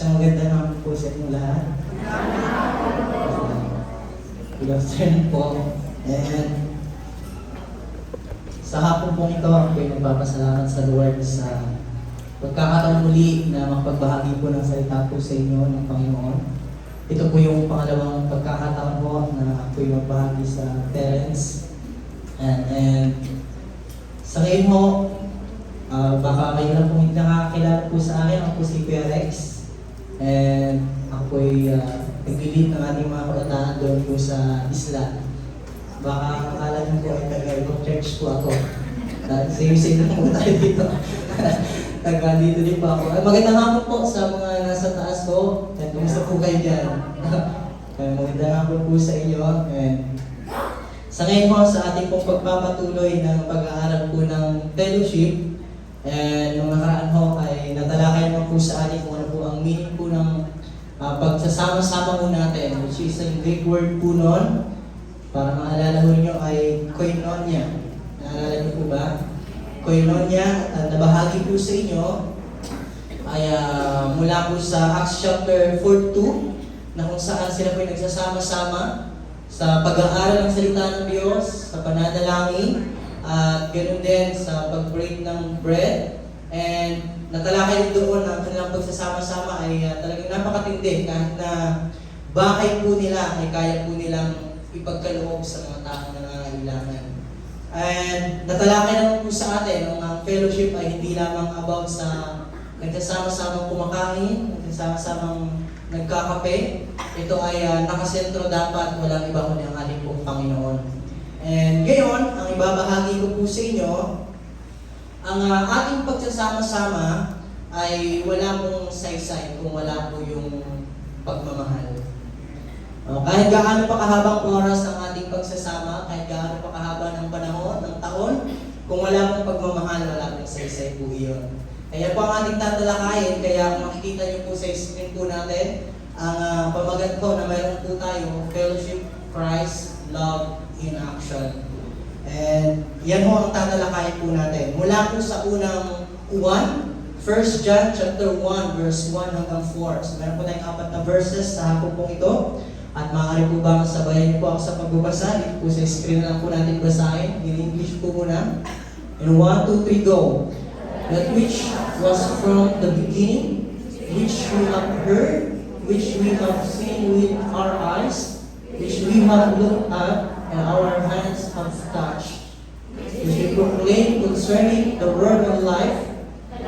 Isang maganda naman po sa inyo lahat. Good afternoon po. And sa hapon pong ito, ako ay nagpapasalamat sa Lord sa pagkakataon muli na mapagbahagi po ng salita po sa inyo ng Panginoon. Ito po yung pangalawang pagkakataon po na ako ay magbahagi sa parents. And sa ngayon mo, baka kayo na pong hindi nakakakilala po sa akin. Ako po si Kuya Rex. And ako ay nag-lead ng ating mga kabataan doon po sa isla. Baka akala niyo po ay taga-ibang church po ako. Same-same lang po tayo dito. Taga-dito din po ako. Magandang hapon po sa mga nasa taas ko. And kumusta po kayo dyan? Magandang hapon po sa inyo. And sa ngayon po, sa ating pong pagpapatuloy ng pag-aaral po ng fellowship, and nung nakaraan ho ay natalakay naman po sa atin kung ano po ang meaning po ng pagsasama-sama po natin, which is ang Greek word po nun, para maalala ho nyo ay koinonia. Naalala niyo po ba? Koinonia, at nabahagi po sa inyo ay mula po sa Acts chapter 4:2 na kung saan sila po ay nagsasama-sama sa pag-aaral ng salita ng Diyos, sa pananalangin, at ganoon din sa pag-break ng bread. And natalakay doon ang kanilang pagsasama-sama ay talagang napakatindi kahit na bakay po nila ay kaya po nilang ipagkaloob sa mga taong nangangailangan. And natalakay naman po sa atin ang fellowship ay hindi lamang about sa nagsasama-samang kumakain, nagsasama-samang nagkakape. Ito ay nakasentro dapat, walang iba kundi ang ating pong Panginoon. And ngayon, ang ibabahagi ko po sa inyo, ang ating pagsasama-sama ay wala pong saysay kung wala po yung pagmamahal. Kahit gaano pa kahabang oras ang ating pagsasama, kahit gaano pa kahaba ng panahon, ng taon, kung wala pong pagmamahal, wala pong saysay po iyon. Kaya po ang ating tatalakayin, kaya kung makikita niyo po sa screen po natin, ang pamagat ko na mayroon po tayo, Fellowship, Christ, Love, in Action. And yan ho ang tatalakayin po natin. Mula po sa unang 1 John chapter 1 verse 1 hanggang 4. So meron po tayong 4 na verses sa hapon pong ito. At maaari po ba sabayan niyo po ako sa pagbabasa? Dito po sa screen lang po natin basahin. In English po muna. In 1, 2, 3, go. That which was from the beginning, which we have heard, which we have seen with our eyes, which we have looked at, and our hands have touched. Which we proclaim concerning the word of life,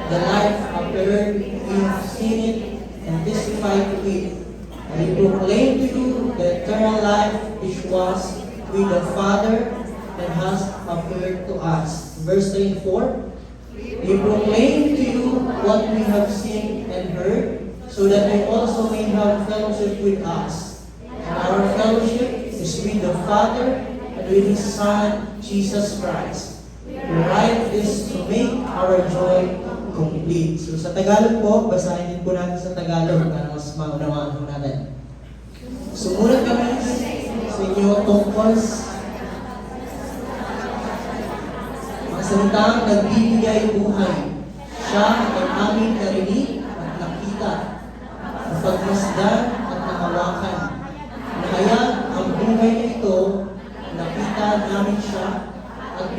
the life appeared, we have seen it, and testified to it. And we proclaim to you the eternal life which was with the Father and has appeared to us. Verse 3 and 4. We proclaim to you what we have seen and heard, so that you also may have fellowship with us. And our fellowship is with the Father and with His Son, Jesus Christ. We write this to make our joy complete. So sa Tagalog po, basahin din po natin sa Tagalog para mas maunawaan po natin. Sumunod kami sa inyo tungkol ang salitang nagbibigay buhay. Siya ay aming narinig at nakita, napagmasdan at nakawakan. Kaya ang buhay na ito, nakita namin siya at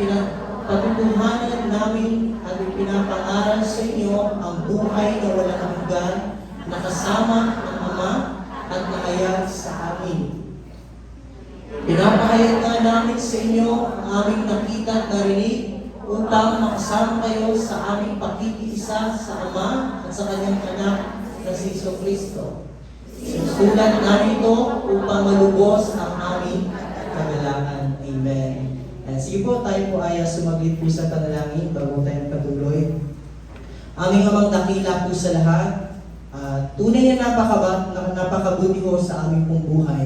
patutuhanan namin at ipinapangaral sa inyo ang buhay na walang hanggan, nakasama ng Ama at nakayag sa amin. Pinapahayag nga namin sa inyo ang aming nakita at narinig upang makasama kayo sa aming pakikiisa sa Ama at sa Kanyang Anak na si Jesucristo. Sinusulat namin ito upang malubos ang aming kagalakan. Amen. And sige po, tayo po ay sumaglit po sa panalangin bago tayo patuloy. Aming Amang dakila po sa lahat, tunay na napakabuti ko sa aming pong buhay.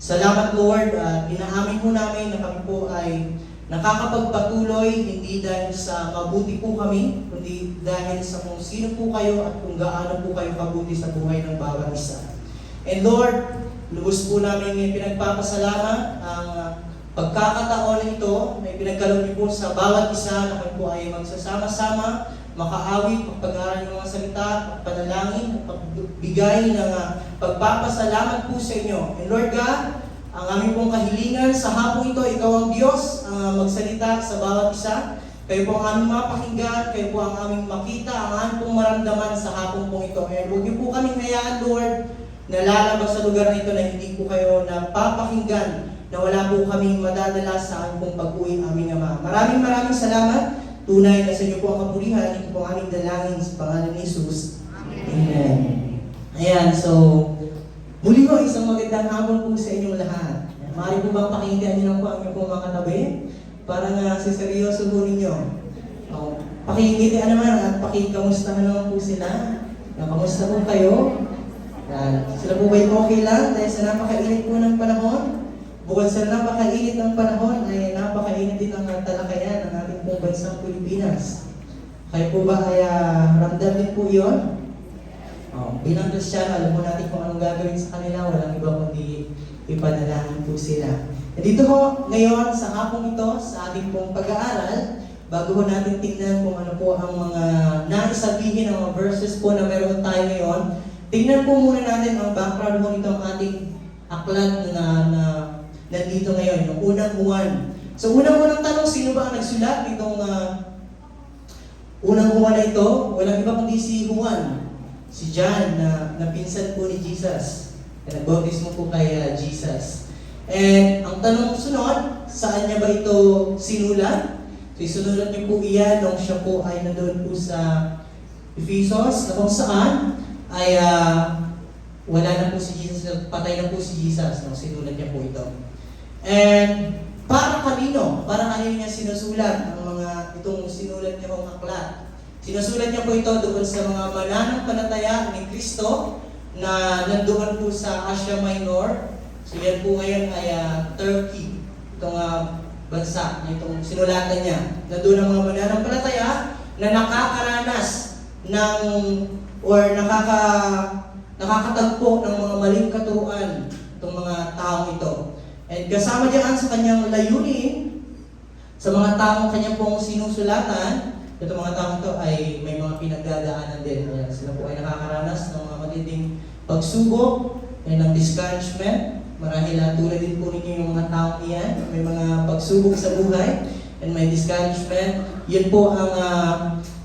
Salamat Lord, at inaamin po namin na kami po ay nakakapagpatuloy hindi dahil sa mabuti po kami, kundi dahil sa kung sino po kayo at kung gaano po kayo kabuti sa buhay ng bawat isa. And Lord, lubos po namin pinagpapasalamat ang pagkakataon ito na ipinagkaloob niyo po sa bawat isa na kami po ay magsasama-sama makaawit, pagpag-aral ng mga salita, pagpanalangin, pagbigay ng pagpapasalamat po sa inyo. And Lord God, ang aming pong kahilingan sa hapong ito, ikaw ang Diyos, magsalita sa bawat isa. Kayo po ang aming mapakinggan, kayo po ang aming makita, ang aming pong maramdaman sa hapong pong ito. And huwag niyo po kaming hayaan, Lord, na lalabas sa lugar na ito na hindi po kayo napapakinggan, na wala po kaming madadala sa aming pong pag-uwi, aming Ama. Maraming salamat. Tunay na sa inyo po ang kapurihan. Ito po ang aming dalangin sa pangalan ni Jesus. Amen. Ayan, so, muli po isang magandang hapon po sa inyong lahat. Maaari po bang pakinggan niyo lang po ang inyong pong mga katabi? Para nga seryoso po ninyo. Pakinggan naman at pakikamustahan naman po sila. Kamusta po kayo? Sila po ba'y okay lang? Dahil sa napakainit po ng panahon. Bukod sa napakainit ng panahon, ay napakainit din ang talakayan ng ating pong bansang Pilipinas. Kayo po ba ay ramdam din po yun? Bilang Kristiyano, alam mo natin kung anong gagawin sa kanila, walang iba kundi ipanalangin po sila. At dito ho, ngayon, sa hapong ito, sa ating pong pag-aaral, bago ho natin tingnan kung ano po ang mga naisabihin ng mga verses po na meron tayo ngayon, tingnan po muna natin ang background mo nito, ang ating aklat na nandito ngayon, yung unang Juan. So unang tanong, sino ba ang nagsulat nitong unang Juan na ito? Walang iba kundi si Juan. Si John na pinsan po ni Jesus. Nag-bautismo po kay Jesus. And ang tanong sunod, saan niya ba ito sinulat? So isinulat niyo po iyan nung siya po ay nandoon po sa Ephesus, na kung saan ay wala na po si Jesus, patay na po si Jesus nung sinulat niya po ito. And para kanino niya sinusulat ang mga itong sinulat niya pong aklat? Sinusulat niya po ito doon sa mga mananampalataya ni Kristo na nandoon po sa Asia Minor. So yan po ngayon ay Turkey, itong bansa na itong sinulatan niya. Nandoon ang mga mananampalataya na nakakaranas ng nakakatagpo ng mga maling katuruan itong mga taong ito. And kasama diyan sa kanyang layunin, sa mga taong kanya pong sinusulatan, itong mga taong ito ay may mga pinagdadaanan din. Sila po ay nakakaranas ng mga matinding pagsubok and ng discouragement. Marahil tulad din po ninyo yung mga taong iyan, may mga pagsubok sa buhay and may discouragement. Yan po ang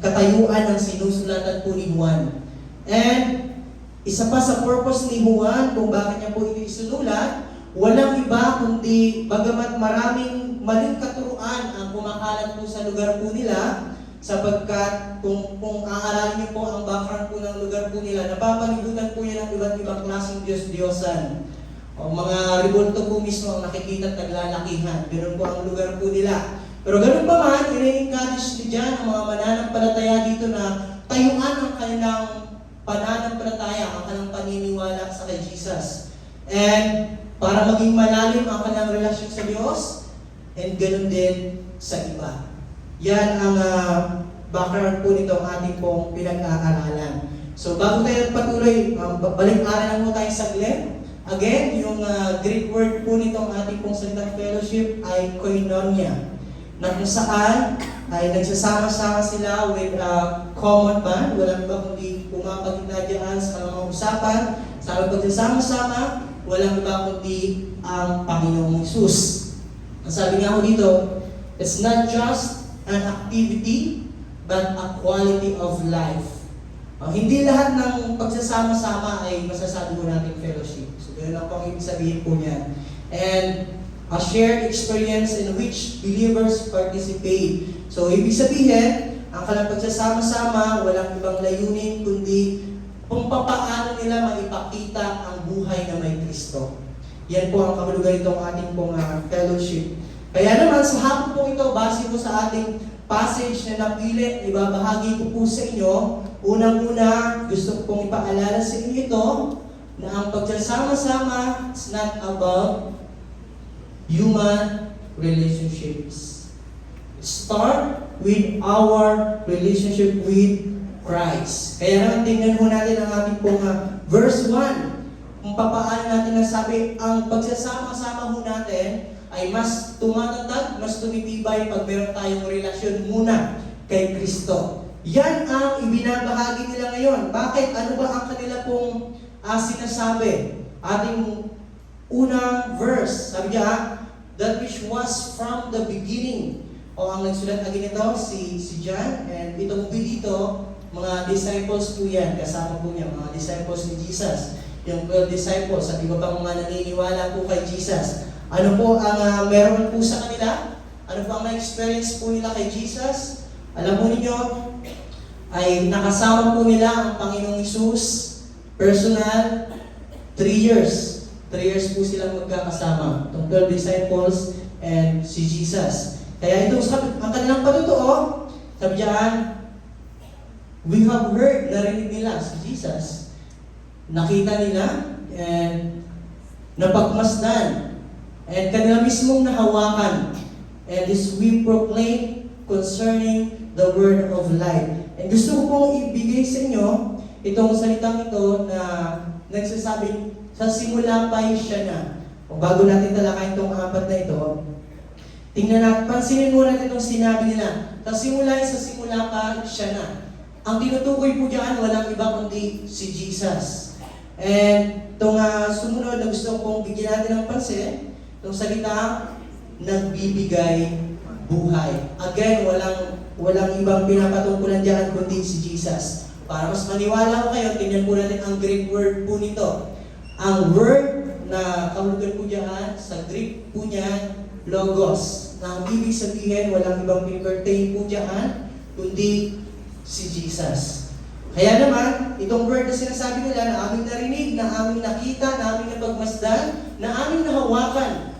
katayuan ng sinusulatan po ni Juan. And isa pa sa purpose ni Juan kung bakit niya po ito isinulat, walang iba kundi bagamat maraming maling katuruan ang kumakalat po sa lugar po nila, sapagkat kung aaralin niyo po ang background po ng lugar po nila, napapalibutan po yan ng iba't ibang klaseng Diyos-Diyosan. O mga revolto po mismo ang nakikita at naglalakihan. Ganoon po ang lugar po nila. Pero ganoon pa man, i-encourage ni John ang mga mananampalataya dito na tayuan ang kanilang pananampalataya, ang kanilang paniniwala sa kay Jesus. And para maging malalim ang kanilang relasyon sa Diyos, and ganoon din sa iba. Yan ang background po nito ang ating pong pinag-aaralan. So bago tayo patuloy, balik-aral lang po tayo saglit. Again, yung Greek word po nitong ating pong salitang fellowship ay koinonia, na kung saan ay nagsasama-sama sila with a common bond. Walang iba kundi pumapagitna dyan sa mga usapan. Sa pagsasama-sama, walang iba kundi ang Panginoong Hesus. Ang sabi nga ko dito, it's not just an activity, but a quality of life. Hindi lahat ng pagsasama-sama ay masasabi mo nating fellowship. So, ganoon lang po ang ibig sabihin po niyan. And a shared experience in which believers participate. So, ibig sabihin, ang kanilang pagsasama-sama, walang ibang layunin, kundi kung papaano nila maipakita ang buhay na may Kristo. Yan po ang kahulugan itong ating pong fellowship. Kaya naman, sa hapon po ito, base po sa ating passage na napili, ibabahagi ko po sa inyo. Unang-una, gusto ko pong ipaalala sa inyo ito, na ang pagsasama-sama is not about human relationships. Start with our relationship with Christ. Kaya naman tingnan mo natin ang ating pong verse 1. Kung papaano natin nasabi, ang pagsasama-sama mo natin ay mas tumatatag, mas tumitibay pag meron tayong relasyon muna kay Kristo. Yan ang ibinabahagi nila ngayon. Bakit? Ano ba ang kanila pong sinasabi? Ating unang verse, sabi niya, that which was from the beginning. O ang nagsulat na ganito, si John, and itong dito, mga disciples po yan, kasama po niya, mga disciples ni Jesus. Yung 12 disciples, at iba pang mga naniniwala po kay Jesus. Ano po ang meron po sa kanila? Ano po ang na-experience po nila kay Jesus? Alam mo ninyo, ay nakasama po nila ang Panginoong Hesus, personal, 3 years. 3 years po silang magkakasama. Itong 12 disciples and si Jesus. Kaya ito, ang kanilang patotoo, sabi diyan, we have heard, narinig nila si Jesus. Nakita nila, and napagmasdan, and kanila mismong nahawakan. And this we proclaim concerning the word of life. And gusto ko pong ibigay sa inyo itong salitang ito na nagsasabing, sa simula pa siya na. O bago natin talakayin itong 4 na ito, tingnan natin, pansinin muna natin itong sinabi nila. Sa simula pa siya na. Ang tinutukoy po diyan, walang iba kundi si Jesus. And itong sumunod na gusto kong bigyan natin ng pansin, itong salita, nagbibigay buhay. Again, walang ibang pinapatungkulan diyan kundi si Jesus. Para mas maniwala ko kayo, tingnan po natin ang Greek word po nito. Ang word na kahulugan po diyan, sa Greek po niya, logos. Na ang ibig sabihin, walang ibang pinpertain po diyan, kundi si Jesus. Kaya naman, itong word na sinasabi nila na aming narinig, na aming nakita, na aming napagmasdan, na aming nahawakan,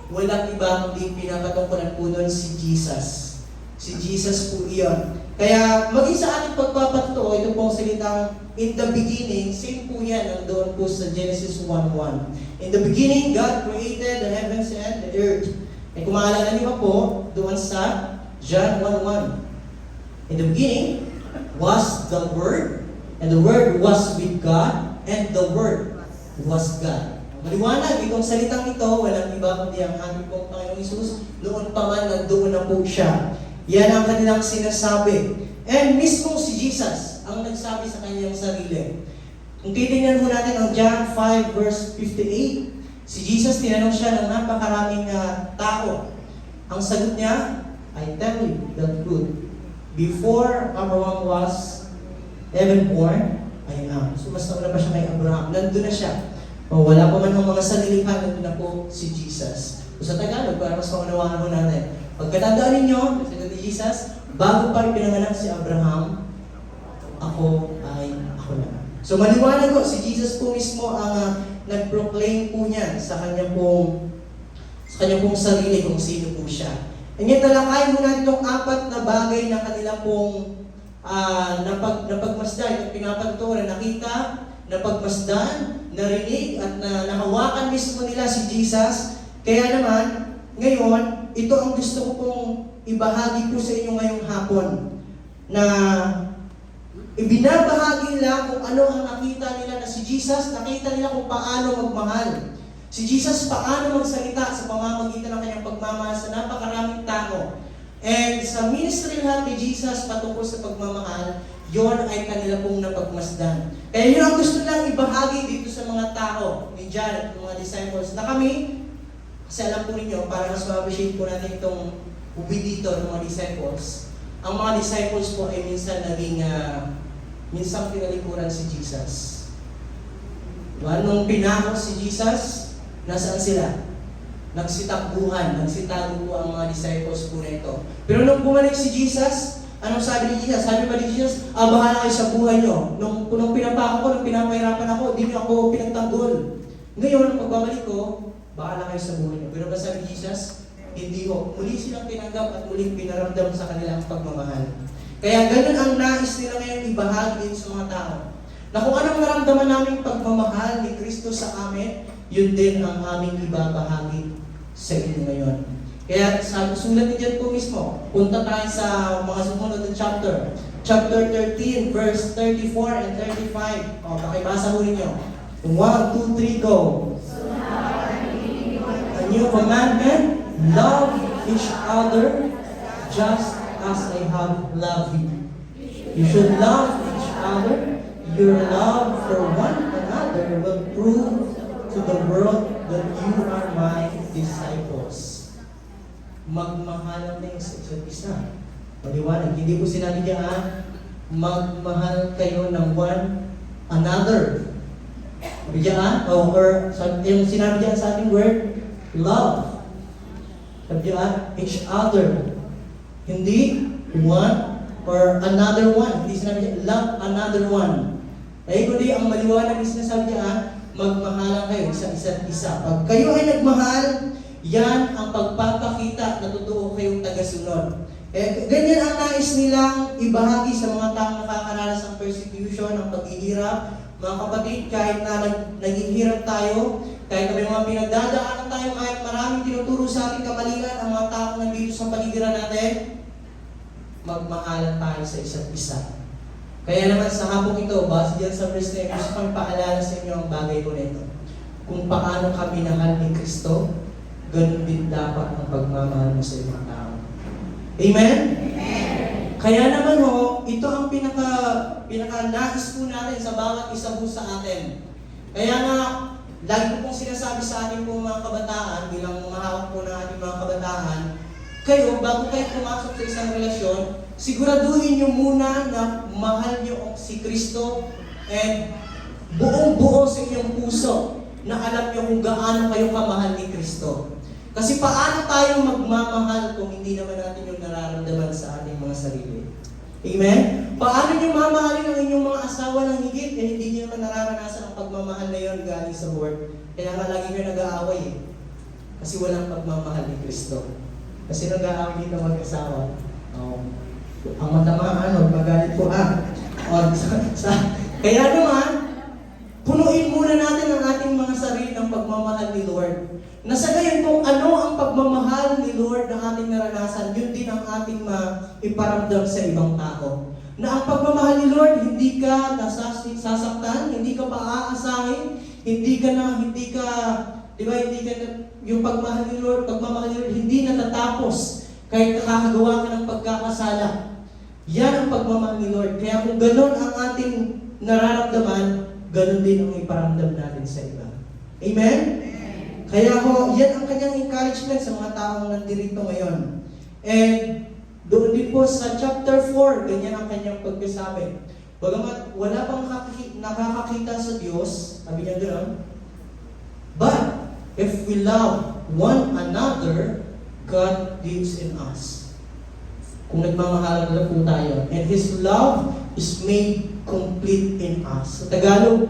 walang iba kundi pinapatungkulan po doon si Jesus. Si Jesus po iyon. Kaya maging sa ating pagpapatuto, ito pong salitang in the beginning, same po yan nandoon po sa Genesis 1:1. In the beginning, God created the heavens and the earth. E kung maalala niyo pa po, doon sa John 1:1. In the beginning was the Word, and the Word was with God, and the Word was God. Maliwanag, itong salitang ito, walang iba kundi ang ating pong Panginoong Hesus, noon pa man nandoon na po siya. Yan ang kanilang sinasabi. And mismo si Jesus ang nagsabi sa kanyang sarili. Kung titingnan mo natin ang John 5 verse 58, si Jesus tinanong siya ng napakaraming tao. Ang sagot niya, I tell you the truth. Before Abraham was even born, I am. So mas nauna pa siya kay Abraham. Nandun na siya. O wala pa man ang mga sanilihan, nandun na po si Jesus. So sa Tagalog, para mas maunawaan mo natin. Pagkatandaan ninyo, sagot ni Jesus, bago pa rin pinanganak si Abraham, ako ay ako na. So maliwanag ko, si Jesus po mismo ang nag-proclaim po niya sa kanyang pong sarili kung sino po siya. And yet, talakayin mo natin itong 4 na bagay na kanila pong napagmasdan, yung pinapatuto na nakita, napagmasdan, narinig, at nahawakan mismo nila si Jesus. Kaya naman, ngayon, ito ang gusto ko pong ibahagi po sa inyo ngayong hapon, na ibinabahagi nila kung ano ang nakita nila na si Jesus, nakita nila kung paano magmahal. Si Jesus paano magsalita sa pamamagitan ng kanyang pagmamahal sa napakaraming tao. And sa ministry lahat ni Jesus patungkol sa pagmamahal, yon ay kanila pong napagmasdan. Kaya yun ang gusto lang ibahagi dito sa mga tao, ni John at mga disciples, na kami, kasi alam po ninyo, para mas ma-appreciate po natin itong ubi dito ng mga disciples, ang mga disciples po ay minsan naging, minsan pinalikuran si Jesus. Diba? Nung pinako si Jesus, nasaan sila? Nagsitakbuhan, nagsitago po ang mga disciples po na ito. Pero nung bumalik si Jesus, anong sabi ni Jesus? Sabi pa ni Jesus, bahala kayo sa buhay nyo. Nung pinapako ko, nung pinapahirapan ako, di niyo ako pinagtanggol. Ngayon, nung pagbabalik ko, bahala kayo sa buhay nyo. Pero ba sabi ni Jesus? Hindi ko. Muli silang tinanggap at muling pinaramdam sa kanilang pagmamahal. Kaya ganun ang nais nila ngayon ibahagi din sa mga tao. Na kung anong naramdaman naming pagmamahal ni Kristo sa amin, yun din ang aming ibabahagi sa inyo ngayon. Kaya sa sulat ni John po mismo, punta tayo sa mga sumunod na chapter. Chapter 13, verse 34 and 35. O, pakibasa mo ninyo. 1, 2, 3, go. A new commandment, love each other just as I have loved you. You should love each other. Your love for one another will prove to the world that you are my disciples. Magmahalan kayo sa isa't isa. Maliwanag, hindi po sinabi diyan, magmahal kayo ng one another. Diyan, or yung sinabi diyan sa ating word, love. Sabi diyan, each other. Hindi one or another one. Hindi sinabi diyan, love another one. Ay kundi ang maliwanag is sinasabi diyan, magmahalan kayo sa isa't isa. Pag kayo ay nagmahal, yan ang pagpapakita na totoo kayong tagasunod. Ganyan ang nais nilang ibahagi sa mga taong nakakaranas ng persecution, ng paghihirap. Mga kapatid, kahit na naghihirap tayo, kahit na may mga pinagdadaanan tayo, kahit maraming tinuturo sa ating kamalian, ang mga taong nandito sa paligiran natin, magmahalan tayo sa isa't isa. Kaya naman sa hapong ito, base diyan sa verse na gusto kong paalala sa inyo ang bagay ko nito. Kung paano ka minahal ni Kristo, ganun din dapat ang pagmamahal mo sa ibang tao. Amen? Amen. Kaya naman ito ang pinaka-nais po natin sa bawat isa po sa atin. Kaya nga, lagi ko pong sinasabi sa ating pong mga kabataan, bilang mahawak po ng ating mga kabataan, kayo, bago kayo pumasok sa isang relasyon, siguraduhin nyo muna na mahal nyo si Kristo and buong-buo sa inyong puso na alam nyo kung gaano kayo kamahal ni Kristo. Kasi paano tayo magmamahal kung hindi naman natin yung nararamdaman sa ating mga sarili? Amen? Paano nyo mamahalin ang inyong mga asawa ng higit eh hindi nyo naman nararanasan ang pagmamahal na yun galing sa Lord? Kaya nga lagi kayo nag-aaway eh. Kasi walang pagmamahal ni Kristo. Kasi nag-aaway dito mag-asawa. Ang matamaan, magalit po kaya naman, punuin muna natin ang ating mga sarili ng pagmamahal ni Lord. Nasa gayon kung ano ang pagmamahal ni Lord na ating naranasan, yun din ang ating iparamdam sa ibang tao. Na ang pagmamahal ni Lord, hindi ka sasaktan, hindi ka paaasahin, yung pagmamahal ni Lord, hindi natatapos kahit nakakagawa ka ng pagkakasala. Yan ang pagmamahal ni Lord. Kaya kung ganun ang ating nararamdaman, ganun din ang iparamdam natin sa iba. Amen? Kaya yan ang kanyang encouragement sa mga taong nandirito ngayon. And doon din po sa chapter 4, ganyan ang kanyang pagkasabi. Bagamat wala pang nakakakita sa Diyos, sabi niya doon, but if we love one another, God lives in us. Kung nagmamahalan na po tayo. And His love is made complete in us. Sa Tagalog,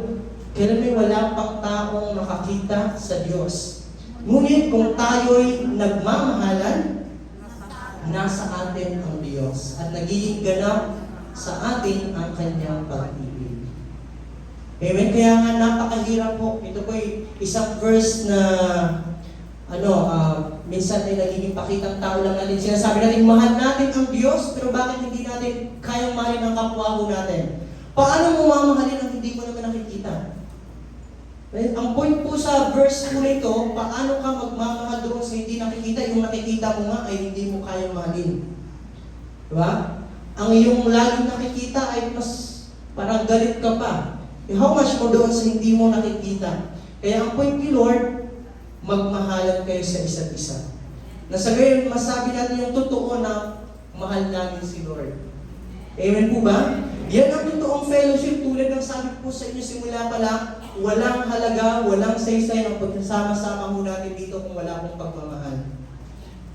kailan may wala pang taong makakita sa Diyos. Ngunit kung tayo'y nagmamahalan, nasa atin ang Diyos. At nagiging ganap sa atin ang kanyang pag-ibig. Amen? Kaya nga napakahirap po. Ito po'y isang verse na minsan ay nagiging pakitang tao lang natin. Sinasabi natin, mahal natin ang Diyos, pero bakit hindi natin kayang mahalin ang kapwa natin? Paano mo mamahalin ang hindi mo naman nakikita? Ang point po sa verse po nito, paano ka magmamahal doon sa hindi nakikita? Yung nakikita mo nga ay hindi mo kayang mahalin. Diba? Ang iyong laging nakikita ay mas parang galit ka pa. How much mo doon sa hindi mo nakikita? Kaya ang point ni Lord, magmahalan kayo sa isa't isa. Na sa gayon, masabi natin yung totoo na mahal namin si Lord. Amen po ba? Yan ang totoong fellowship. Tulad ng sabi po sa inyo simula pa lang, walang halaga, walang saysay ang pagsasama-sama mo natin dito kung wala pong pagmamahal.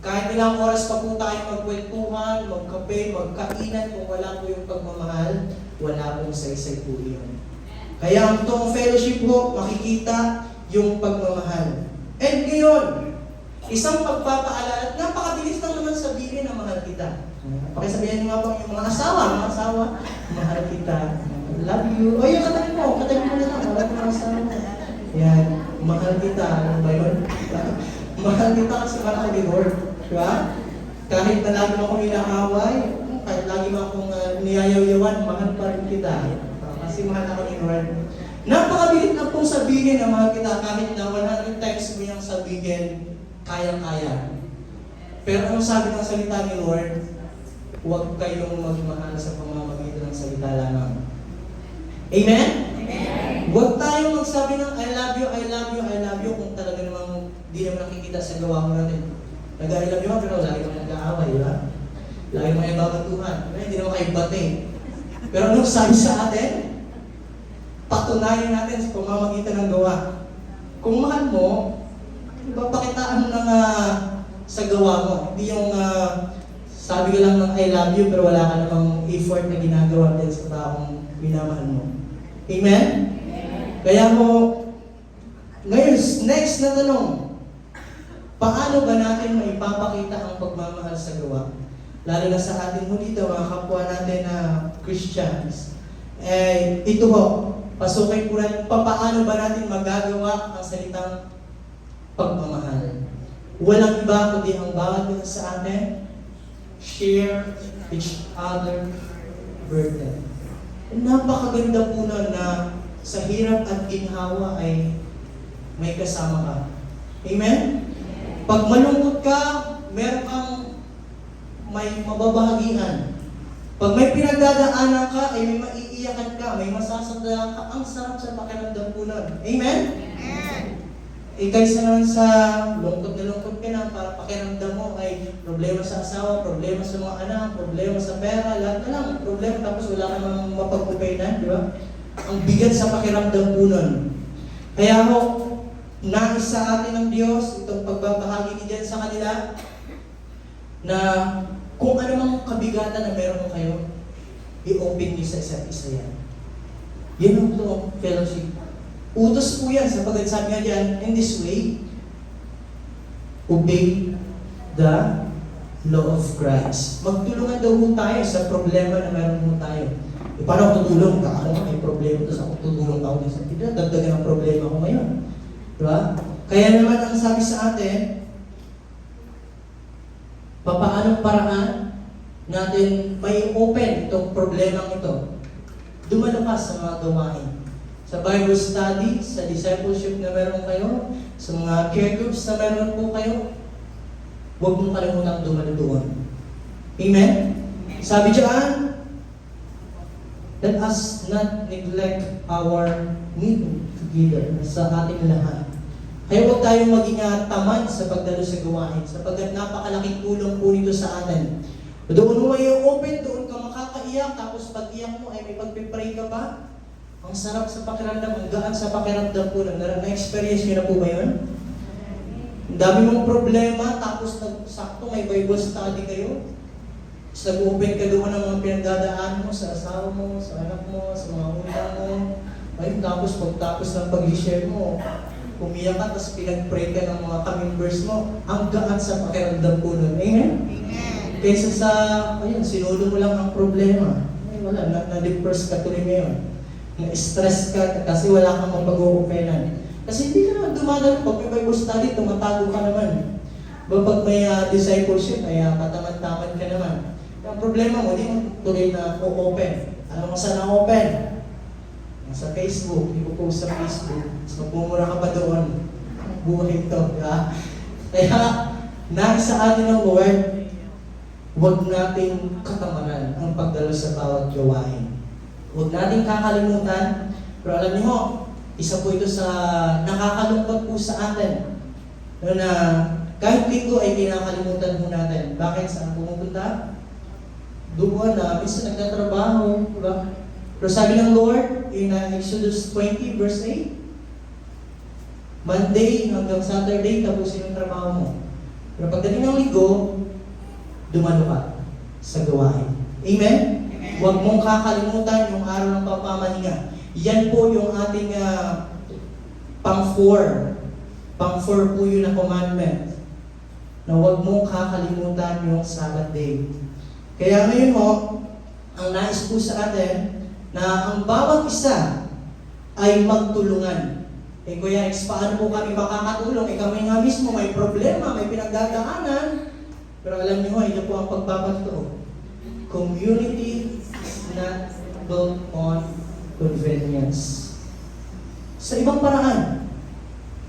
Kahit ilang oras pa po tayo magkwentuhan, magkape, magkainan, kung wala po yung pagmamahal, wala pong saysay po yun. Kaya ang totoong fellowship po, makikita yung pagmamahal. And ngayon, isang pagpapaalala, napakabilis lang naman sabihin na mahal kita. Pakisabihin nyo nga po yung mga asawa, mahal kita, love you. O yung katabi mo na lang, wala mga asawa. Yan, mahal kita, ano ba yun? Mahal kita kasi mahal ni Lord. Diba? Kahit na lagi mo akong inaaway, kahit lagi mo akong niyayaw-yawan, mahal pa rin kita. Kasi mahal ako ni Lord. Napakabilis na pong sabihin na mahal kita kahit na 100 times mo yung sabihin, kaya-kaya. Pero ang sabi ng salita ni Lord, huwag kayong magmahal sa pamamagitan ng salita lamang. Amen? Huwag tayong magsabi ng I love you, I love you, I love you kung talaga namang di naman nakikita sa gawa mo natin. Nag-I love you nga, pero lagi naman nag-aaway, di ba? Lagi naman yung babatuhan. Hindi naman kayo bate. Pero anong sabi sa atin? Patunayan natin sa pamamagitan ng gawa. Kung mahal mo, ipapakitaan mo ng sa gawa mo. Hindi yung sabi ka lang ng I love you pero wala ka namang effort na ginagawa din sa taong minamahal mo. Amen? Kaya mo, ngayon, next na tanong, paano ba natin maipapakita ang pagmamahal sa gawa? Lalo na sa atin mo dito, mga kapwa natin na Christians. Ito ho, pasukin po natin, paano ba natin magagawa ang salitang pagmamahal? Walang iba kundi ang bawat isa sa atin, share each other burden. Napakaganda po na sa hirap at ginhawa ay may kasama ka. Amen? Pag malungkot ka, meron kang may mababahagian. Pag may pinagdadaanan ka, ay may maiiyakan ka, may masasadahan ka, ang sarap sa pakiramdam po nun. Amen? Kaysa naman sa lungkot ka na, para pakiramdam mo ay problema sa asawa, problema sa mga anak, problema sa pera, lahat na lang, problema, tapos wala ka namang mapag-upainan, di ba? Ang bigat sa pakiramdam po nun. Kaya ho, nais sa atin ng Diyos, itong pagbabahagi niya dyan sa kanila, na kung ano mang kabigatan na meron mo kayo, i-open niyo sa isa't isa yan. Yan ang ito, fellowship. Utos po yan, sapagkat sabi nga dyan, in this way, obey the law of Christ. Magtulungan daw po tayo sa problema na meron po tayo. Paano ako tutulong? Ako nga may problema, tapos ako tutulong ako din sa tila, dagdagan ang problema ko ngayon. Diba? Kaya naman ang sabi sa atin, papaanong paraan natin may open itong problemang ito? Dumalo ka sa mga gawain. Sa Bible study, sa discipleship na meron kayo, sa mga care groups na meron po kayo, huwag mong kalimutang dumalo doon. Amen? Sabi dyan, let us not neglect our meeting together sa ating lahat. Kaya huwag tayong maging tamad sa pagdalo sa gawain, sapagkat napakalaking tulong po nito sa atin. Doon mo may open, doon ka makakaiyak, tapos pag iyak mo ay may pagpipray ka pa. Ang sarap sa pakiramdam, ang gaan sa pakiramdam po. Na-experience nyo na po ba yun? Ang dami mong problema, tapos sakto may Bible study kayo. Tapos nag-open ka doon ng mga pinagdadaan mo sa asawa mo, sa anak mo, sa mga utang mo. Ayun, tapos pagtapos ng pag-share mo, umiyak ka, tapos pinag-pray ka ng mga ka-members mo. Ang gaan sa pakiramdam po nun. Amen? Kaysa sa, ayun, sinulo mo lang ang problema. Ay, wala, na-depress ka tuloy ngayon. Na-stress ka kasi wala kang mapag-uupenan. Kasi hindi ka naman dumadalo. Pag may Bible study, tumatago ka naman. Pag may discipleship, ay katamad-tamad ka naman. Ang problema mo, hindi mo tuloy na o-open. Alam mo saan na-open? Sa Facebook, ipopost sa Facebook. Mas magmumura ka pa doon. Buhay ito. Kaya, nasa atin ng Lord, huwag nating katamaran ang pagdalo sa bawat gawain. Huwag nating kakalimutan, pero alam niyo, isa po ito sa nakakalungkot po sa atin. Na kahit linggo ay kinakalimutan po natin. Bakit? Saan pumupunta? Doon na, minsan nagtatrabaho, diba? Pero sabi ng Lord, in Exodus 20 verse 8, Monday hanggang Saturday, tapusin ang trabaho mo. Pero pagdating ng linggo, dumalo ka sa gawain. Amen? Huwag mong kakalimutan yung araw ng pagpamahinga. Yan po yung ating pang-4. Pang-4 po yun na commandment. Na huwag mong kakalimutan yung Sabbath day. Kaya ngayon mo, ang nais po sa atin, na ang bawat isa ay magtulungan. Kuya Rex, paano po kami makakatulong? Kami nga mismo may problema, may pinagdadaanan. Pero alam niyo, ito po ang pagbabato. Community is not built on convenience. Sa ibang paraan,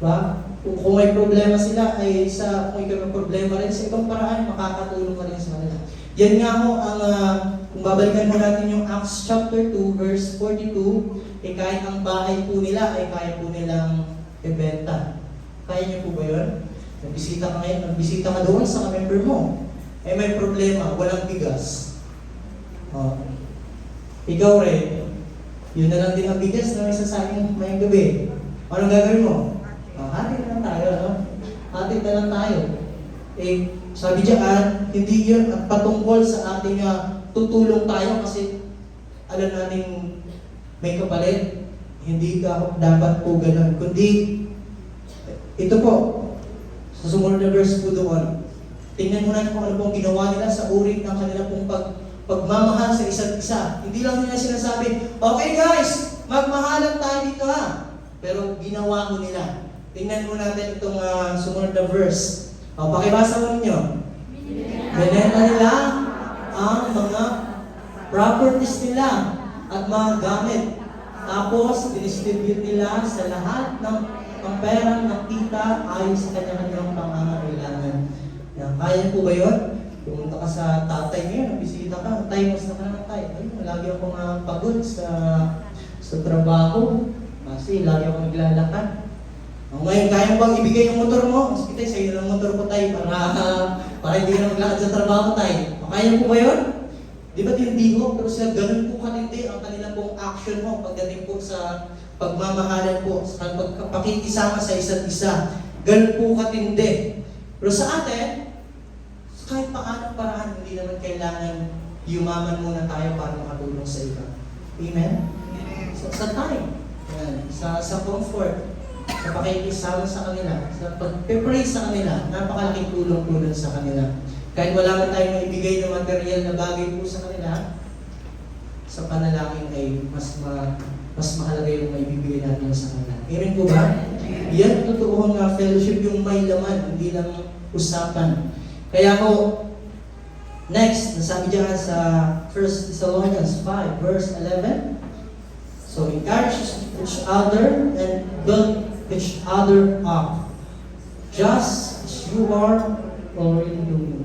ba? Kung may problema sila, ay kung ikaw may problema rin, sa ibang paraan, makakatulong ka rin sa kanila. Yan nga ho ang Kung babalikan mo natin yung Acts chapter 2, verse 42, kahit ang bahay po nila ay kaya po nilang ibenta. Kaya niyo po ba yun? Nagbisita ka ngayon, nagbisita ka doon sa member mo. May problema, walang bigas. Ikaw rin, yun na lang din ang bigas na may sasayang may gabi. Anong gagawin mo? Hatid na lang tayo, no? Hatid na lang tayo. Sabi diyan, hindi yun at patungkol sa ating tutulong tayo kasi alam natin may kapalit. Hindi ka dapat po ganun. Kundi, ito po, sa sumunod na verse po doon, tingnan mo natin kung ano pong ginawa nila sa uri ng kanila pong pagmamahal sa isa't isa. Hindi lang nila sinasabi, okay guys, magmahalan tayo dito ha. Pero ginawa ko nila. Tingnan mo natin itong sumunod na verse. Pakibasa mo ninyo. Binenta nila ang mga properties nila at mga gamit. Tapos, distribute nila sa lahat ng perang nakita ayon sa kanya-kanyang pangangailangan. Kaya po ba yun? Pumunta ka sa tatay ngayon, nagbisita ka, tay, mas na ka naman tay. Ayun, lagi akong pagod sa trabaho. Kasi lagi akong naglalakad. Ngayon, kaya mo bang ibigay yung motor mo? Mas kita, sa'yo lang motor ko tay para hindi ka na maglakad sa trabaho tay. Kaya po ba yun? Di ba tindiho? Pero sila ganun po katindi ang kanila pong action mo pagdating po sa pagmamahalan po, sa pagkakisama sa isa't isa. Ganun po katindi. Pero sa atin, kahit paanong paraan, hindi naman kailangan yumaman muna tayo para makatulong sa iba. Amen? Sa time, sa comfort, sa pakikisama sa kanila, sa pag-pray sa kanila, napakalaking tulong po sa kanila. Kahit wala man tayong maibigay na material na bagay po sa kanila, sa panalangin ay mas mahalaga yung maibibigay natin sa kanila. Amen po ba? Yan totoong fellowship, yung may laman, hindi lang usapan. Kaya ko, next, nasabi dyan sa 1 Thessalonians 5, verse 11. So, encourage each other and build each other up, just as you are already doing.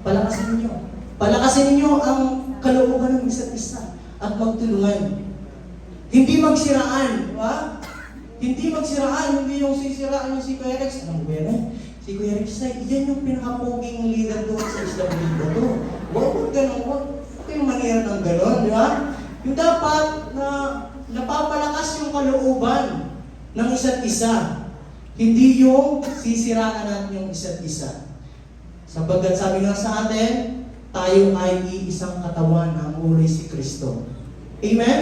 Palakasin ninyo. Palakasin ninyo ang kalooban ng isa't isa at magtulungan. Hindi magsiraan, di ba? Hindi magsiraan, hindi yung sisiraan yung si Kuya Rex. Anong Kuya Rex? Si Kuya Rex ay, yan yung pinakapoging leader doon sa Islam League to. Huwag ganun, huwag yung manira ng gano'n, di ba? Yung dapat na napapalakas yung kalooban ng isa't isa. Hindi yung sisiraan natin yung isa't isa. Sapagkat sabi nga sa atin, tayo ay iisang katawan, ang ulo si Kristo. Amen?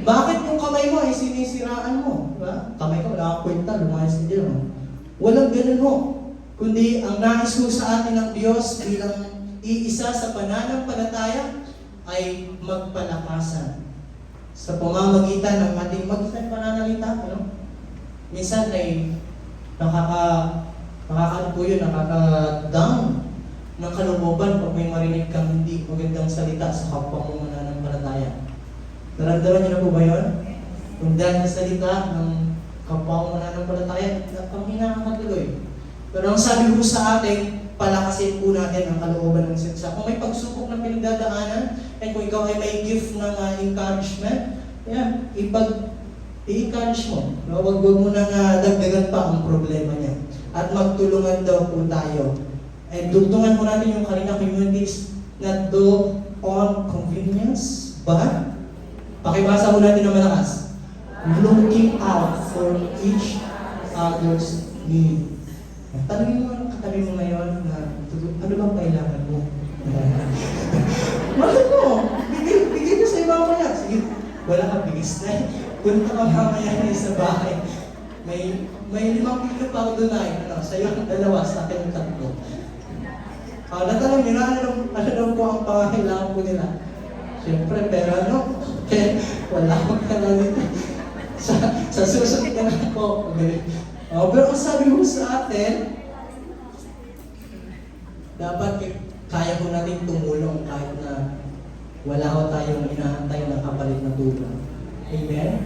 Bakit yung kamay mo ay sinisiraan mo? Diba? Kamay ka, wala kang kwenta, lumayas ka dyan. Walang ganun mo. Kundi ang nais mo sa atin ng Diyos bilang iisa sa pananampalataya ay magpalakasan. Sa pamamagitan ng ating pananalita, minsan ay nakaka-down ng kalooban pag may marinig kang hindi magandang salita sa kapwa mo mananampalataya. Naramdaman niyo na po ba yun? Kung dahil na salita ng kapwa mo mananampalataya, panghinaan ka tuloy. Pero ang sabi ko sa atin, palakasin po natin ang kalooban ng isa't isa. Kung may pagsubok na pinagdadaanan, at kung ikaw ay may gift ng encouragement, i-encourage mo. Huwag mo nang dagdagan pa ang problema niya. At magtulungan daw po tayo. And dugtungan mo natin yung kanina communities not built on convenience, but pakibasa mo natin ng malakas. Looking out for each other's need. Tanungin mo ang katabi mo ngayon na ano bang kailangan mo? Bakit mo? Bigay ko sa iba mamaya. Sige, wala kang bigis na. Punta ka mamaya sa bahay. May 5 kilo pa ako doon ay. Sa'yo ang 2, sa akin yung 3. Natanong nyo na ano daw po ang pangangailangan po nila. Siyempre, pera wala akong pera dito. Sa susunod na lang po. Pero ang sabi mo sa atin, dapat kaya ko natin tumulong kahit na wala ko tayong inahantay na kapalit na tulong. Amen?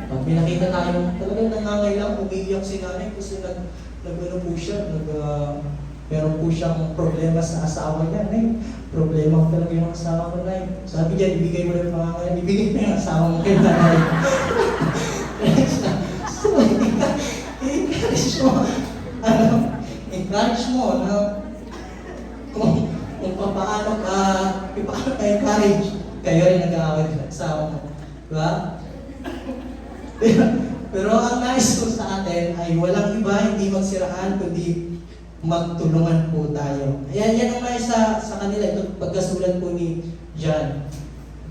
Pag may nakita tayong talagang nangangailang, umiiyak si nanay kasi nag-ano po siya, meron po siyang problema sa asawa niya. Nay, problema ko talaga yung asawa ko, Nay. Sabi niya, ibigay mo na yung pangangailangan, ibigay mo yung asawa mo kay Nanay. So, encourage mo, encourage mo na kung paano ka encourage, kayo rin nag-aaway sa asawa mo. Diba? Pero ang nais ko sa atin ay walang iba, hindi magsiraan, kundi magtulungan po tayo. Ayan, yan ang nais sa kanila. Ito pagkasulat po ni John.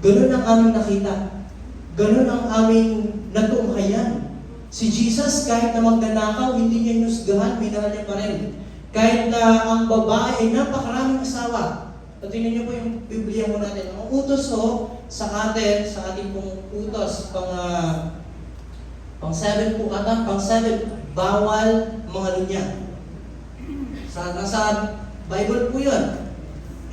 Ganun ang aming nakita. Ganun ang aming natunghayan. Si Jesus, kahit na magnanakaw, hindi niya inusgahan, minahal niya pa rin. Kahit na ang babae ay napakaraming asawa. So, tingnan niyo po yung Biblia mo natin. Ang utos sa atin, sa ating pong utos, pang 7 po ata, pang 7, bawal mga lunya. Nasa Bible po yun.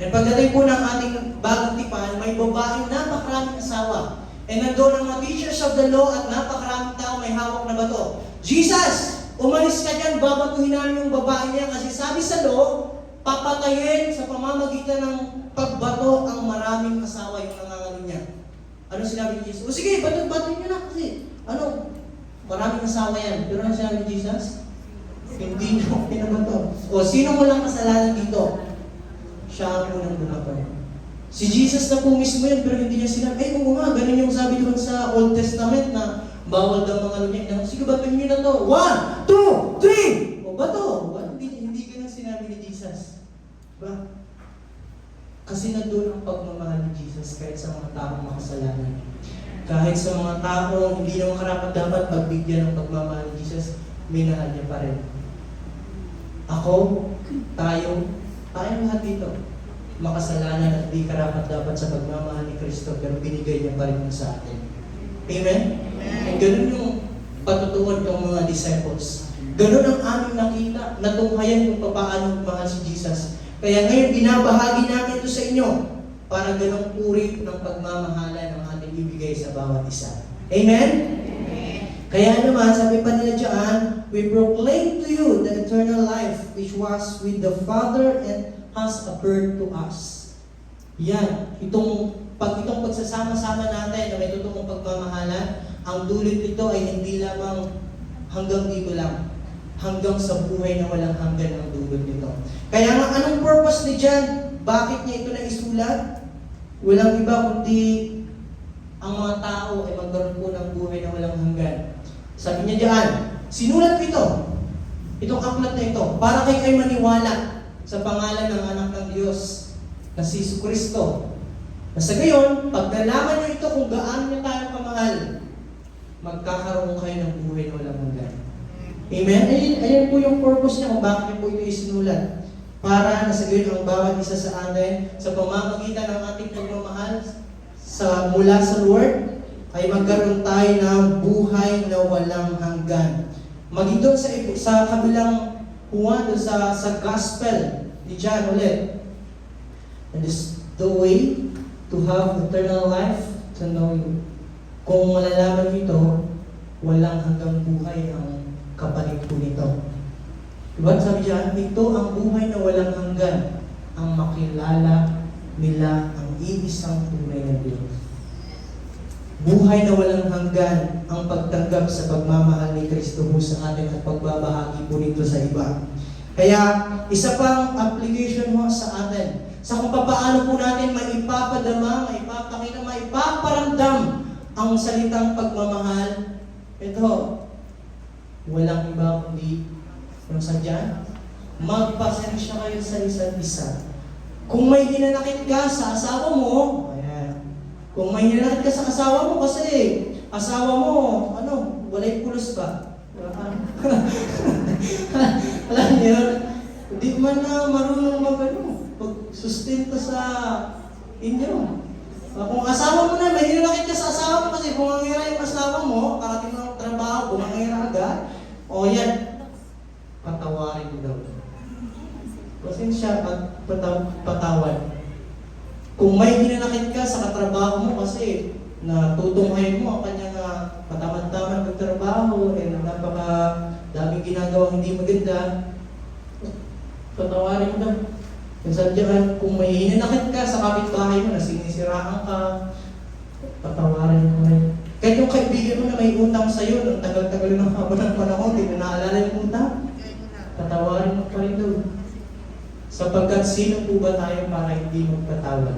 And pagdating po ng ating bagong tipan, may babaeng napakaraming asawa. And nandoon ang mga teachers of the law at napakaraming tao may hawak na bato. Jesus, umalis ka dyan, babatuhin namin yung babae niya kasi sabi sa law, papatayin sa pamamagitan ng pagbato ang maraming asawa yung nangangalo niya. Ano sinabi ni Jesus? O sige, bato-batoin niyo na kasi. Maraming asawa yan. Pero ano sinabi ni Jesus? Hindi niyo pinabato. O sino mo lang kasalanan dito? Siya ang unang bumato. Si Jesus na po mismo yan, pero hindi niya sinabi, oo nga, ganun yung sabi doon sa Old Testament na bawal daw mga lunya. Sige, batuhin niyo na to. 1, 2, 3! O bato. Hindi ganun sinabi ni Jesus. Diba? Kasi nandun ang pagmamahal ni Jesus kahit sa mga taong makasalanan. Kahit sa mga taong hindi naman karapat dapat pagbigyan ng pagmamahal ni Jesus, minahal niya pa rin. Ako, tayo lahat dito, makasalanan at di karapat dapat sa pagmamahal ni Kristo, pero binigay niya pa rin sa atin. Amen? Amen. Ganun yung patutuon ng mga disciples. Ganun ang aming nakita, natunghayan kung paano mahal si Jesus. Kaya ngayon, binabahagi namin ito sa inyo para ganong uri ng pagmamahalan ang ating ibigay sa bawat isa. Amen? Amen. Kaya naman, sabi pa nila dyan, we proclaim to you the eternal life which was with the Father and has appeared to us. Yan. Itong pagsasama-sama natin na may totoong pagmamahalan, ang dulot nito ay hindi lamang hanggang dito lang. Hanggang sa buhay na walang hanggan ang dulot nito. Kaya nga, anong purpose ni John? Bakit niya ito na isulat? Walang iba kundi ang mga tao ay magkaroon po ng buhay na walang hanggan. Sabi niya diyan, sinulat ko ito, itong aklat na ito, para kayo ay maniwala sa pangalan ng anak ng Diyos na si Jesucristo. Na sa gayon, pag nalaman niyo ito kung gaano niyo tayo kamahal, magkakaroon kayo ng buhay na walang hanggan. Amen? Ayan po yung purpose niya kung bakit niyo po ito isinulat. Para na sa gayon ang bawat isa sa atin, sa pamamagitan ng ating pagmamahal mula sa Lord, ay magkaroon tayo ng buhay na walang hanggan. Maging doon sa kabilang Juan, sa gospel ni John ulit. And this the way to have eternal life, to know you. Kung malalaman nito, walang hanggang buhay ang kapalit po nito. Diba sabi dyan, ito ang buhay na walang hanggan, ang makilala nila ang iisang tunay na Diyos. Buhay na walang hanggan ang pagtanggap sa pagmamahal ni Kristo po sa atin at pagbabahagi po nito sa iba. Kaya, isa pang application mo sa atin, sa kung paano po natin maipapadama, maipapakita, maipaparamdam ang salitang pagmamahal. Ito, walang iba kundi kung sadyan, magpasensya kayo sa isa't isa. Kung may hinanakit ka sa asawa mo, kung may hinanakit ka sa asawa mo kasi asawa mo, walay pulos ba? Alam niyo, hindi man na marunong pag-sustento sa inyo. Kung asawa mo na, may hinanakit ka sa asawa mo kasi bumangira yung asawa mo, karating ng trabaho, bumangira agad, o yan, patawarin mo daw. Pasensya at patawad. Kung may hinanakit ka sa katrabaho mo kasi natutunghayin mo ang kanyang patamad-tamad magtrabaho napaka daming ginagawa hindi maganda, patawarin Sadyakan, kung may hinanakit ka sa kapitbahay mo na sinisiraan ka, patawarin mo rin. Kahit yung kaibigan mo na may utang sa'yo, nung tagal-tagal ng haba ng panahon, di mo naalala yung utang, patawarin mo pa rin doon. Sapagkat sino po ba tayo para hindi magpatawad?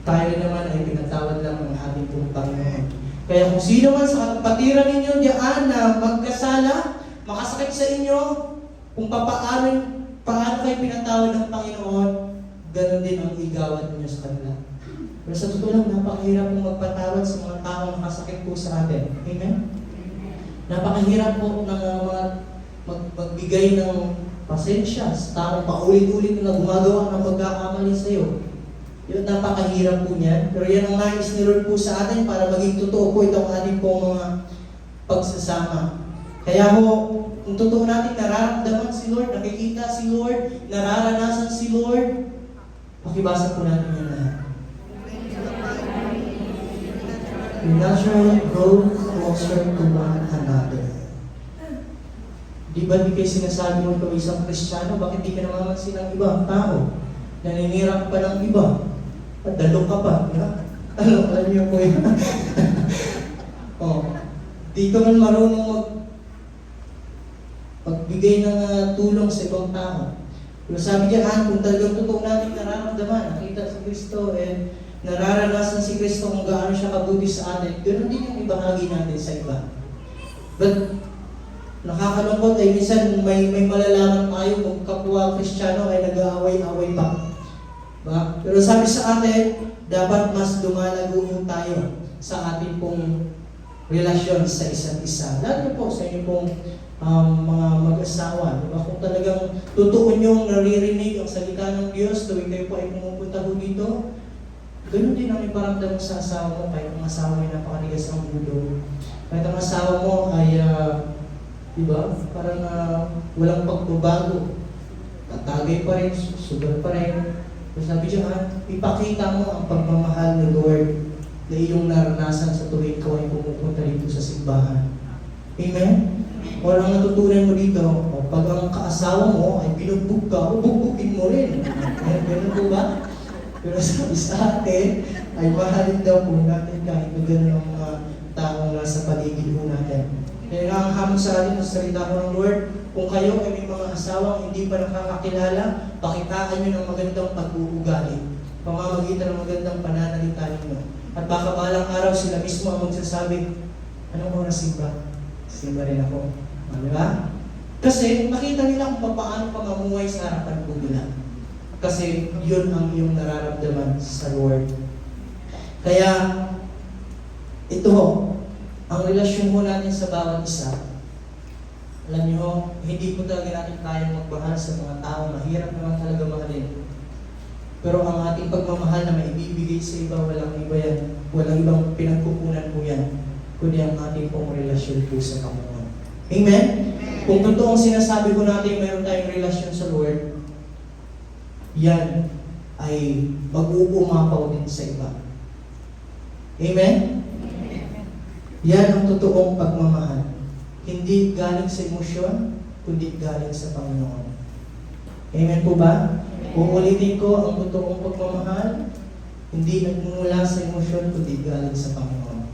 Tayo naman ay pinatawad lang ng ating pong Panginoon. Kaya kung sino man sa kapatiran ninyo diyan na magkasala, makasakit sa inyo, kung paano kayo pinatawad ng Panginoon, ganun din ang igawad ninyo sa kanila. Pero sa totoo lang, napakahirap pong magpatawad sa mga taong nakasakit po sa atin. Amen? Napakahirap po ng mga magbigay ng pasensya sa taong paulit-ulit na gumagawa ng pagkakamali sa iyo. Yun, napakahirap po niyan. Pero yan ang nais ni Lord po sa atin para maging totoo po itong ating pong mga pagsasama. Kaya ho, kung totoo natin nararamdaman si Lord, nakikita si Lord, nararanasan si Lord, pakibasa po natin yan lahat. We naturally grow closer to one another. Di ba di kayo sinasabi mo ikaw isang Kristiyano, bakit di ka namamansin ng ibang tao? Naninira ka pa ng iba. Padalo ka pa. Alam niyo po yun. Di ka man marunong magbigay ng tulong sa ibang tao. Pero sabi diyan, kung talagang totoo natin nararamdaman, nakita si Kristo, nararanasan si Kristo kung gaano siya kabuti sa atin, ganoon din yung ibahagi natin sa iba. But, nakakalungkot ay minsan may malalaman tayo kung kapwa Kristiyano ay nag-aaway-away pa. Ba? Pero sabi sa atin, dapat mas dumalago tayo sa ating pong relasyon sa isa't isa. Lalo po sa inyo pong mga mag-asawa. Diba? Kung talagang totoo niyong naririnig ang salita ng Diyos, tuwing kayo po ay pumupunta po dito, ganun din ang iparamdam mo sa asawa mo, kahit ang asawa ay napakanigas ang ulo. Kahit ang asawa mo ay diba? Parang walang pagbabago. Tatagay pa rin, sugal pa rin. So sabi siya, ipakita mo ang pagmamahal ni Lord na iyong naranasan sa tuwing ikaw ay pumupunta dito sa simbahan. Amen? O ang natutunan mo dito, pag ang kaasawa mo ay binugbog ka, bugbugin mo rin. Ganun po ba? Pero sabi sa atin, ay mahalin daw po natin kahit na gano'n ang mga taong nasa paligid mo natin. Kaya nga ang hamon sa atin sa salita ko ng Lord, kung kayo ay may mga asawang hindi pa nakakakilala, pakitaan nyo ng magandang pag-uugali, pamamagitan ng magandang pananalita ninyo. At baka balang araw sila mismo ang magsasabi, anong oras simba? Simba rin ako. Di ba? Kasi nakita nila kung paano pamamuhay sa harapan ko nila. Kasi yun ang iyong nararamdaman sa Lord. Kaya, ito ang relasyon mo natin sa bawat isa. Alam niyo, hindi po talaga natin kayang magmahal sa mga tao. Mahirap naman talaga mahalin. Pero ang ating pagmamahal na maibibigay sa iba, walang iba yan. Walang ibang pinagkukunan po yan. Kundi ang ating pong relasyon po sa Panginoon. Amen? Kung totoong sinasabi ko natin mayroon tayong relasyon sa Lord, yan ay mag-uumapaw din sa iba. Amen? Yan ang totoong pagmamahal. Hindi galing sa emosyon, kundi galing sa Panginoon. Amen po ba? Uulitin ko, ang totoong pagmamahal, hindi nagmumula sa emosyon, kundi galing sa Panginoon.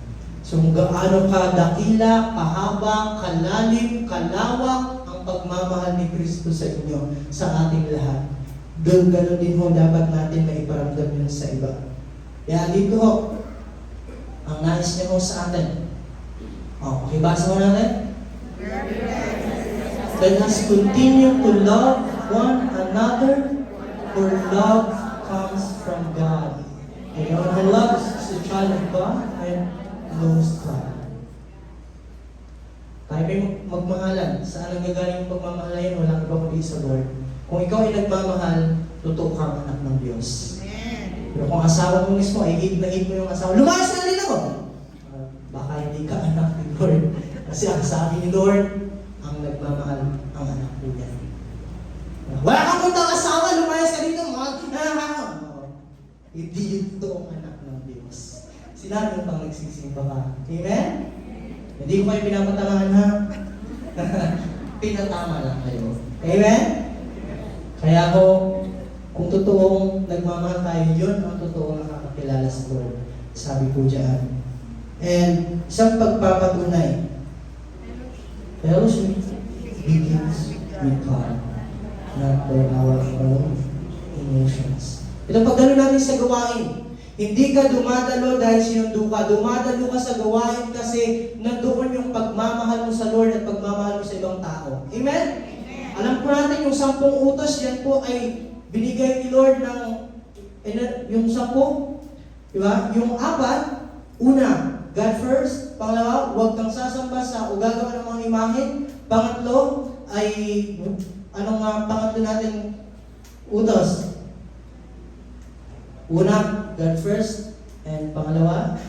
So kung gaano kadakila, kahaba, kalalim, kalawak ang pagmamahal ni Kristo sa inyo, sa ating lahat. Doon gano'n din ho dapat natin maiparamdam yun sa iba. Kaya dito ho, ang nais niya ho sa atin. Pakibasa mo natin. Let us continue to love one another, for love comes from God. And anyone who loves is a child of God and knows God. Tayo may magmahalan. Saan ang gagaling yung pagmamahalayan? Walang iba kundi sa Lord. Kung ikaw ay nagmamahal, totoo kang anak ng Diyos. Pero kung asawa mo mismo, ay hid na hid mo yung asawa, lumayas na rin ako! Baka hindi ka anak ni Lord. Kasi ang sabi ni Lord, ang nagmamahal ang anak po niya. Wala kang puntang asawa, lumayas ka dito, hindi yung totoong anak ng Diyos. Sinabi mo pang nagsisimba ka. Amen? Hindi ko kayo pinapatamaan ha? Pinatama lang kayo. Amen? Kaya ako, Kung totoong nagmamahal tayo, yun ang totoong nakakakilala sa Lord. Sabi po dyan. And isang pagpapatunay, fellowship begins with God, not by our own emotions. Ito pag gano'n natin sa gawain, hindi ka dumadalo dahil sinundo ka. Dumadalo ka sa gawain kasi nandoon yung pagmamahal mo sa Lord at pagmamahal mo sa ibang tao. Amen? Alam po natin yung 10 utos, yan po ay binigay ni Lord ng yung 10, di ba? Yung 4, una, God first. Pangalawa, huwag kang sasamba sa o gagawa ng mga imahen. Pangatlo, ay anong pangatlo natin utos? Una, God first. And pangalawa,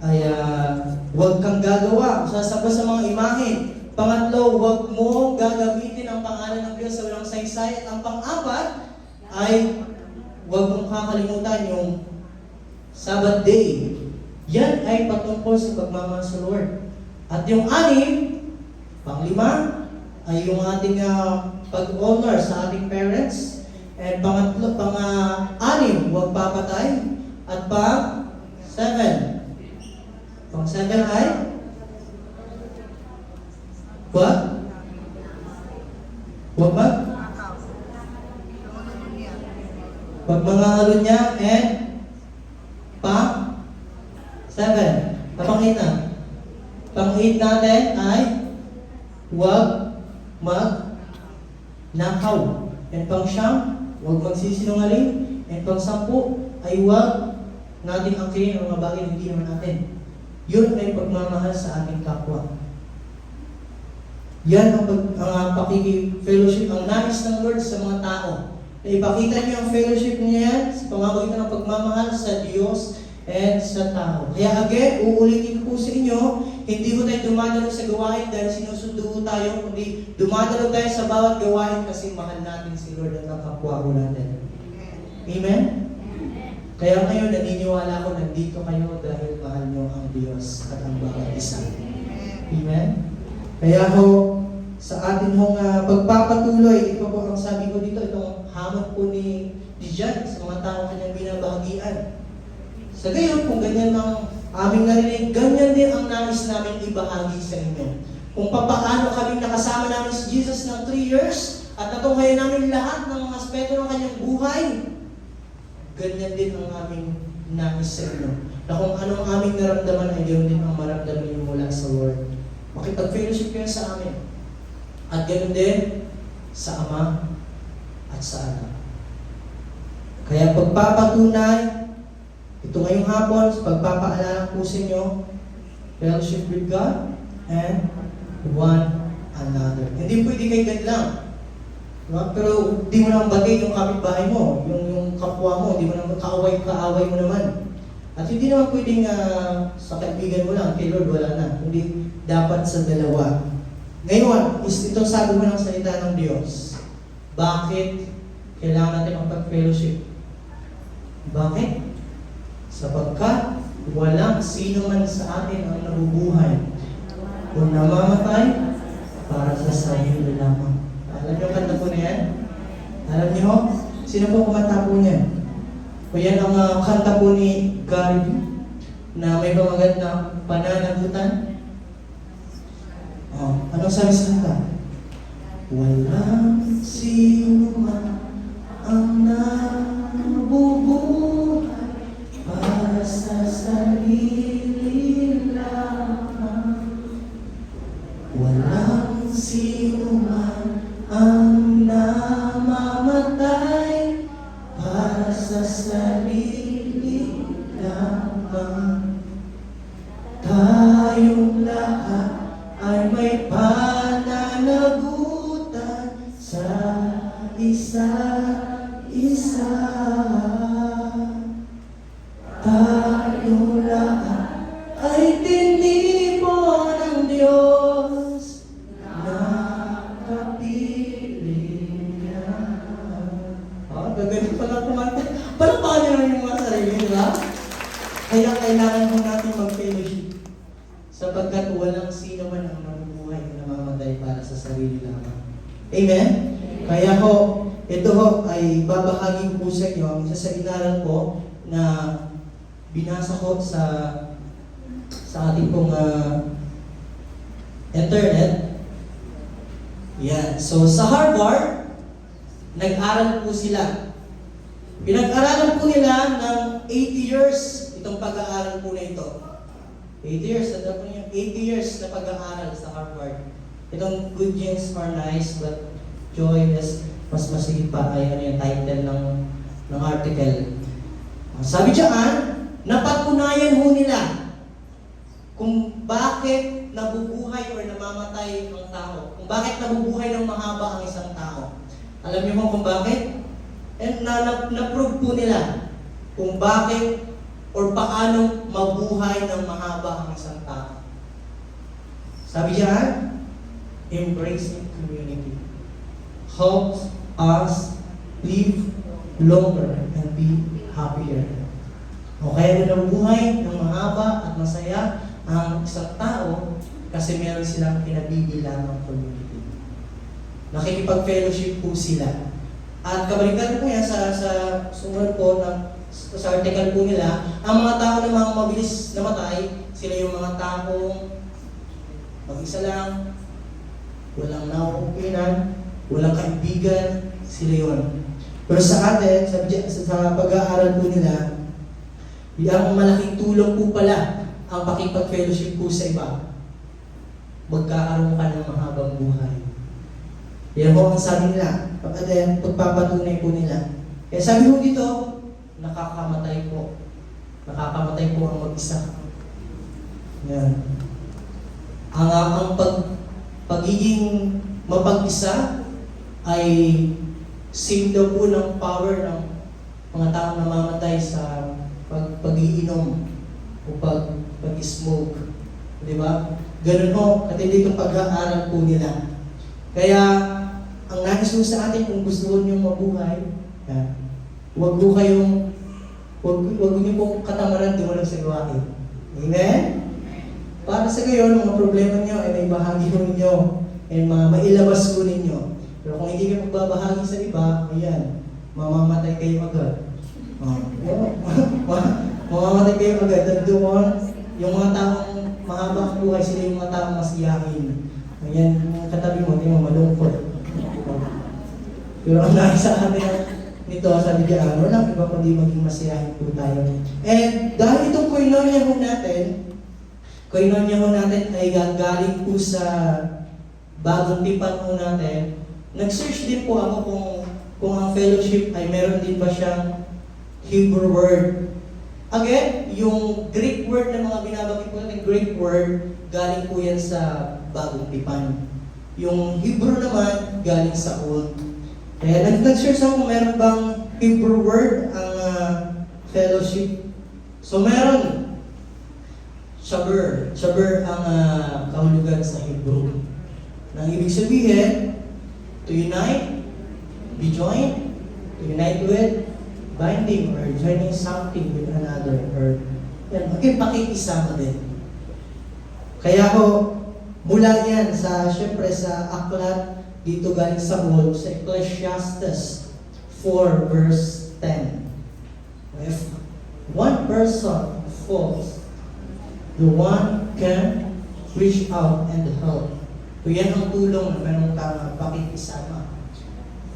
ay huwag kang gagawa o sasamba sa mga imahen. Pangatlo, huwag mo gagamitin ang pangalan ng Diyos sa walang saysay. At ang pang-apat ay huwag mong kakalimutan yung Sabbath day. Yan ay patungkol sa pagmamahal sa Lord. At yung 6, pang-5, ay yung ating pag-honor sa ating parents. And pangatlo, pang-6, huwag papatay. At pang-7, ay what? Huwag ba? Huwag mga niya and pang-7. Pang-8 na. Pang-8 natin ay huwag mag-nakaw. And pang-9, huwag magsisinungaling. And pang-10 ay huwag natin angkinin ang mga bagay na hindi naman natin. Yun ay pagmamahal sa ating kapwa. Yan ang pakiki-fellowship, ang nais ng Lord sa mga tao. Na ipakita niyo ang fellowship niya yan sa pamamagitan ng pagmamahal sa Diyos and sa tao. Kaya again, uulitin ko sa inyo, hindi ko tayo dumadalo sa gawain dahil sinusundo tayo, kundi dumadalo tayo sa bawat gawain kasi mahal natin si Lord at ang kapwa ko natin. Amen? Kaya ngayon, naniniwala ko nandito kayo dahil mahal niyo ang Diyos at ang bawat isa. Amen? Kaya ho, sa atin hong pagpapatuloy, ito po ang sabi ko dito, itong hamon po ni Dijan sa mga tao kanyang binabahagian. Sa gayon, kung ganyan ang aming narinig, ganyan din ang nais namin ibahagi sa inyo. Kung paano kami nakasama namin si Jesus ng 3 years at natunghayan namin lahat ng mga aspeto ng kanyang buhay, ganyan din ang aming nais sa inyo. Na kung anong aming naramdaman ay gayon din ang maramdaman niyo mula sa Lord. Makipag-fellowship kayo sa amin. At ganoon din sa Ama at sa Anak. Kaya pagpapatunay, ito ngayong hapon, pagpapaalala po sa inyo, fellowship with God and one another. Hindi pwede kay God lang. Diba? Pero di mo naman bagay yung kapitbahay mo, yung kapwa mo, di mo naman kaaway mo naman. At hindi naman pwedeng sa kaibigan mo lang, kay Lord wala na. Hindi dapat sa dalawa. Ngayon, ito sabi mo ng salita ng Diyos. Bakit kailangan natin ang pag-fellowship? Bakit? Sapagkat walang sino man sa atin ang nabubuhay kung namamatay para sa sarili lamang. Alam niyo kanta po na yan? Alam niyo? Sino po kumanta po niyan? O yan ang kanta po ni Gary na may pamagat na pananagutan. Anong sabi sa kanta? Walang sino man ang nabubuhay para sa sarili lamang. Walang sino man ang namamatay para sa sarili lamang. Tayong lahat ay may pananagutan sa isa't isa. Tayong lahat ay tinipo ng Diyos na kapiling niya. Gagalit pala kumanta. Palakpakan niyo naman yung mga sarili, di ba? Kaya kailangan mo natin mag-fellowship. Sapagkat walang sino man ang nabubuhay na namamatay para sa sarili lamang. Amen? Kaya ho, ito ho ay babahagi ko po sa inyo ang isa sa inaral po na binasa ko sa ating pong internet. Yan. So sa Harvard, nag-aral po sila. Pinag-aralan po nila ng 80 years itong pag-aaral po na ito. 80 years, tanda po niyo, 80 years na pag-aaral sa Harvard. Itong good genes are nice, but joy is mas masigit pa ay ano yung title ng article. Sabi diyan, napatunayan ho nila kung bakit nabubuhay or namamatay ang tao. Kung bakit nabubuhay ng mahaba ang isang tao. Alam niyo mo kung bakit? And na-prove po nila kung bakit or paano mabuhay ng mahaba ang isang tao. Sabi diyan, embracing community helps us live longer and be happier. O kaya na nabubuhay ng mahaba at masaya ang isang tao kasi meron silang pinabibilang ng community. Nakikipag-fellowship po sila. At kabalikan po yan sa sumunod po sa article po nila, ang mga tao na mga mabilis namatay, sila yung mga taong mag-isa lang, walang nauupinan, walang kaibigan, sila yun. Pero sa atin, sa pag-aaral po nila, ang malaking tulong po pala ang pakipag-fellowship po sa iba. Magkakaroon ka ng mahabang buhay. Yan po ang sabi nila. Pagpapatunay po nila. Kaya sabi po dito, nakakamatay po. Nakakamatay po ang mag-isa. Yan. Ang pagiging mapag-isa ay same daw po ng power ng mga taong namamatay sa pag-iinom o pag-smoke. Di ba? Ganun ho, at hindi itong pag-aaral po nila. Kaya, ang nais mo sa atin, kung gusto nyo mabuhay, huwag niyo pong katamaran dumulog sa gawain. Amen? Para sa gayon, mga problema nyo ay may bahagi ho ninyo ay mailabas ko ninyo. Pero kung hindi kayo magbabahagi sa iba, ayan, mamamatay kayo agad. Mamamatay kayo agad. At doon, yung mga taong mahaba ang buhay, sila yung mga taong masiyahin. Ayan, yung katabi mo, hindi mo malungkot. Pero ang nais sa atin nito, sabi diyan, walang iba kundi maging masiyahin po tayo. And dahil itong koinonia ho natin ay galing po sa bagong tipan po natin. Nag-search din po ako kung ang fellowship ay meron din ba siyang Hebrew word. Again, yung Greek word na mga binabagay po natin, Greek word, galing po yan sa bagong tipan. Yung Hebrew naman, galing sa Old. Kaya nag-search ako kung meron bang Hebrew word ang fellowship. So meron. Shaber. Shaber ang kahulugan sa Hebrew. Nang ibig sabihin, to unite, be joined, to unite with, binding or joining something with another. Or, yan, pakikisama din. Kaya mula yan syempre sa aklat, dito galing sa Old, sa Ecclesiastes 4 verse 10. If one person falls, the one can reach out and help. So yan ang tulong na meron kang pakikisama.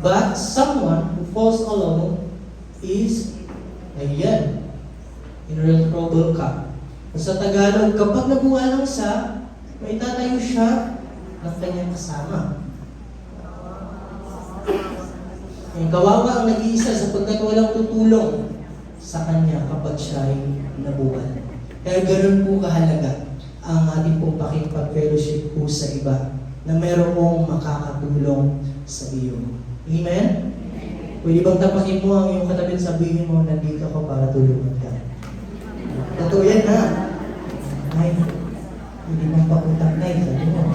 But someone who falls alone is, ayan, in real trouble ka. Sa Tagalog, kapag nabuha lang siya, may tatayo siya ng kanyang kasama. Yung kawawa ang nag-iisa sapagkat walang tutulong sa kanya kapag siya ay nabuhay. Kaya ganoon po kahalaga ang ating pong pakipag-fellowship po sa iba na meron pong makakatulong sa iyo. Amen? Pwede bang tapakin mo ang iyong katabi at sabihin mo, nandito ako para tulungan ka. Totoo yan ha. Ay, hindi mong papuntak na yun. Sabi mo,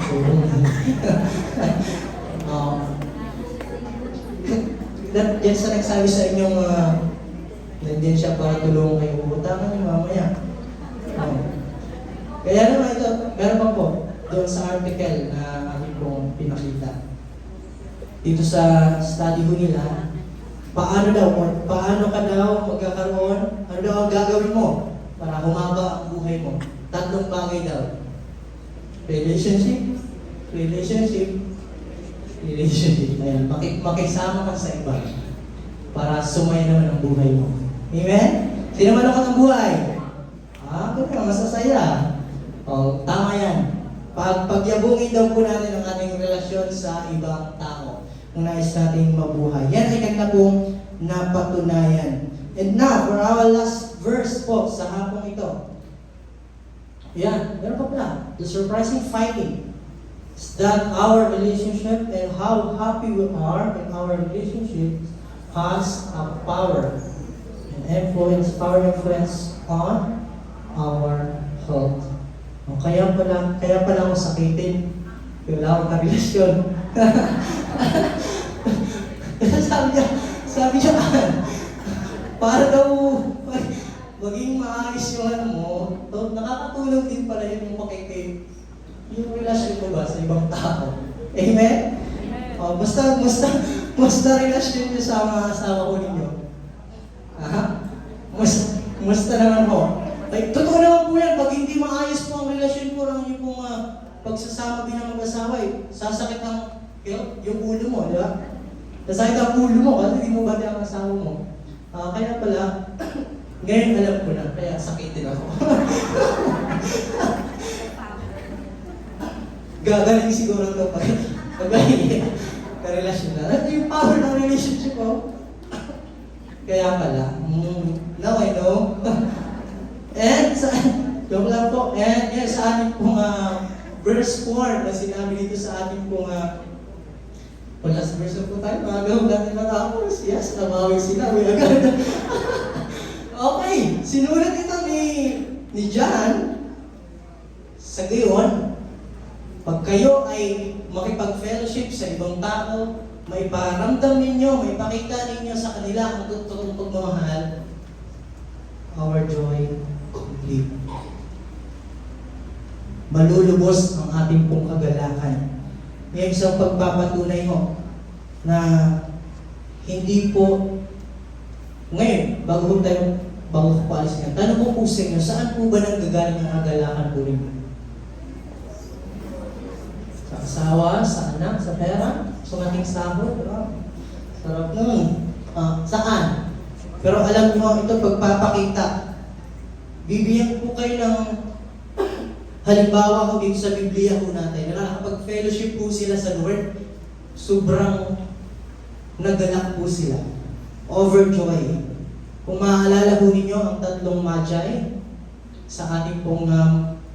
yan sa nagsabi sa inyong nandiyan siya para tulungan kayo. Utangan niyo mamaya. Kaya naman ito, meron pa po doon sa article na aking pong pinakita. Dito sa study ko nila, Paano daw? Or paano ka daw magkakaroon? Ano daw ang gagawin mo para humaba ang buhay mo? Tatlong bagay daw. Relationship, relationship, relationship. Ayan, makisama ka sa iba para sumaya naman ang buhay mo. Amen? Sino man ako ng buhay? Ganun, masasaya. Tama yan. Pagyabungin daw po natin ang ating relasyon sa ibang tao kung nais nating mabuhay. Yan ay kanya pong napatunayan. And now, for our last verse po sa hapong ito. Yan, meron pa pala. The surprising finding is that our relationship and how happy we are in our relationship has a power and influence on our health. Kaya pala ako sakitin. Wala akong karelasyon. sabi niya, para daw maging maayos yung ano mo, nakakatulong din pala yung yung relasyon mo ba sa ibang tao. Amen? Basta relasyon niyo sa mga asawa ko ninyo. Musta naman po. Totoo naman po yan, pag hindi maayos po ang relasyon po ng yung pong pagsasama din ng mag-asawa, sasakit yung ulo mo, di ba? Sasakit ang ulo mo kasi hindi mo bati ang asawa mo. Kaya pala, ngayon alam ko na, kaya sakitin ako. Gagaling siguro ito pag karelasyon na. At yung power ng relationship ko. Kaya pala, now I know. And joke lang po, and yes, sa ating pong verse 4 na sinabi dito sa ating pong last verse po tayo, mga gawin natin matapos. Yes, namawin sila, may agad. Okay, sinulat ito ni John. Sa gayon, pag kayo ay makipag-fellowship sa ibang tao, may paramdam ninyo, may pakita ninyo sa kanila ang totoong pagmamahal, our joy complete. Malulubos ang ating pong kagalakan. Yung isang pagpapatunay mo na hindi po ngayon, bago ko paalis nga, tanong ko po sa inyo, saan po ba nanggagaling ang kagalakan po rin? Sa asawa, sa anak, sa pera, sa ating sahod, sarap nun. Saan? Pero alam mo, ito pagpapakita. Bibigyan po kayo ng halimbawa ko dito sa Biblia po natin. Nakakapag-fellowship po sila sa Lord. Sobrang nagalak po sila. Overjoy. Kung maaalala po ninyo ang tatlong magi sa ating pong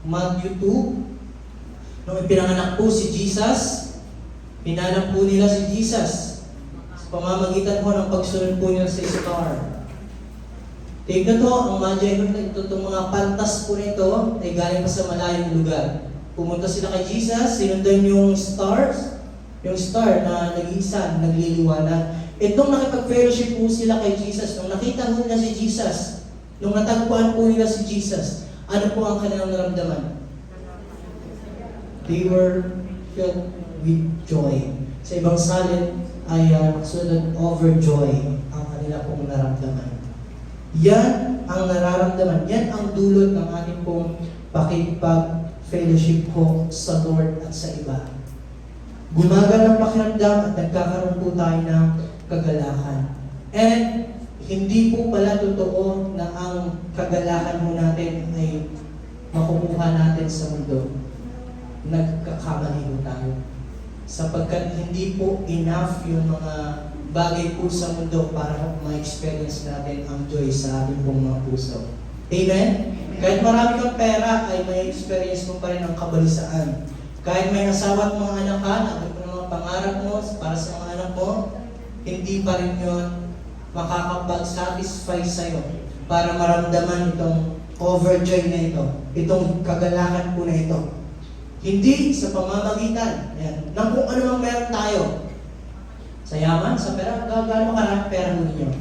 Matthew 2, nung ipinanganak po si Jesus, pinanap po nila si Jesus sa pamamagitan po ng pagsunod po nila sa star. Tignan to, ang magi itong mga pantas po nito ay galing pa sa malayong lugar. Pumunta sila kay Jesus, sinundan yung star na nag-iisa, nagliliwanag. Itong nakipag-fellowship po sila kay Jesus, nung nakita mo nila si Jesus, nung natagpuan po nila si Jesus, ano po ang kanilang naramdaman? They were filled with joy. Sa ibang salin ay sulat overjoy ang kanila pong naramdaman. Yan ang nararamdaman. Yan ang dulot ng ating pong pakipag-fellowship po sa Lord at sa iba. Gumagal ang pakiramdam at nagkakaroon po tayo ng kagalakan. And hindi po pala totoo na ang kagalakan mo natin ay makukuha natin sa mundo. Nagkakamali po tayo. Sapagkat hindi po enough yung mga bagay po sa mundo para ma-experience natin ang joy sa ating pong mga puso. Amen? Kahit marami kang pera, ay may experience mo pa rin ang kabalisaan. Kahit may asawa at mga anak ka, nakapag ng mga pangarap mo para sa mga anak mo, hindi pa rin yun makakapag-satisfy sa'yo para maramdaman itong overjoy na ito, itong kagalakan po na ito. Hindi sa pamamagitan ng kung ano mang meron tayo. Sa yaman, sa pera, gaano karami pera mo ninyo.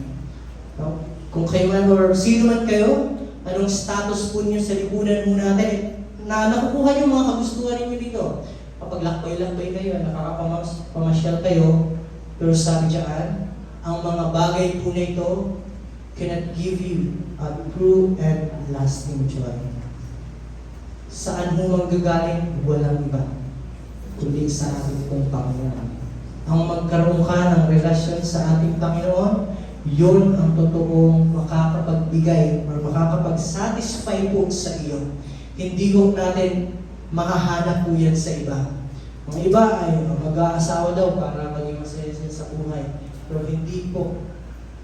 No? Kung kayo man or sino man kayo, anong status po niyo sa lipunan mo natin, na nakukuha niyo mga kagustuhan ninyo dito. Kapag lakbay-lakbay kayo, nakakapamasyal kayo, pero sabi dyan, ang mga bagay po na ito cannot give you a true and lasting joy. Saan mo manggagaling? Walang iba, kundi sa ating pong Panginoon. Ang magkaroon ka ng relasyon sa ating Panginoon, yun ang totoong makakapagbigay or makakapag-satisfy po sa iyo. Hindi ko natin makahanap po yan sa iba. Ang iba ay mag-aasawa daw para maging masaya sa buhay. Pero hindi po,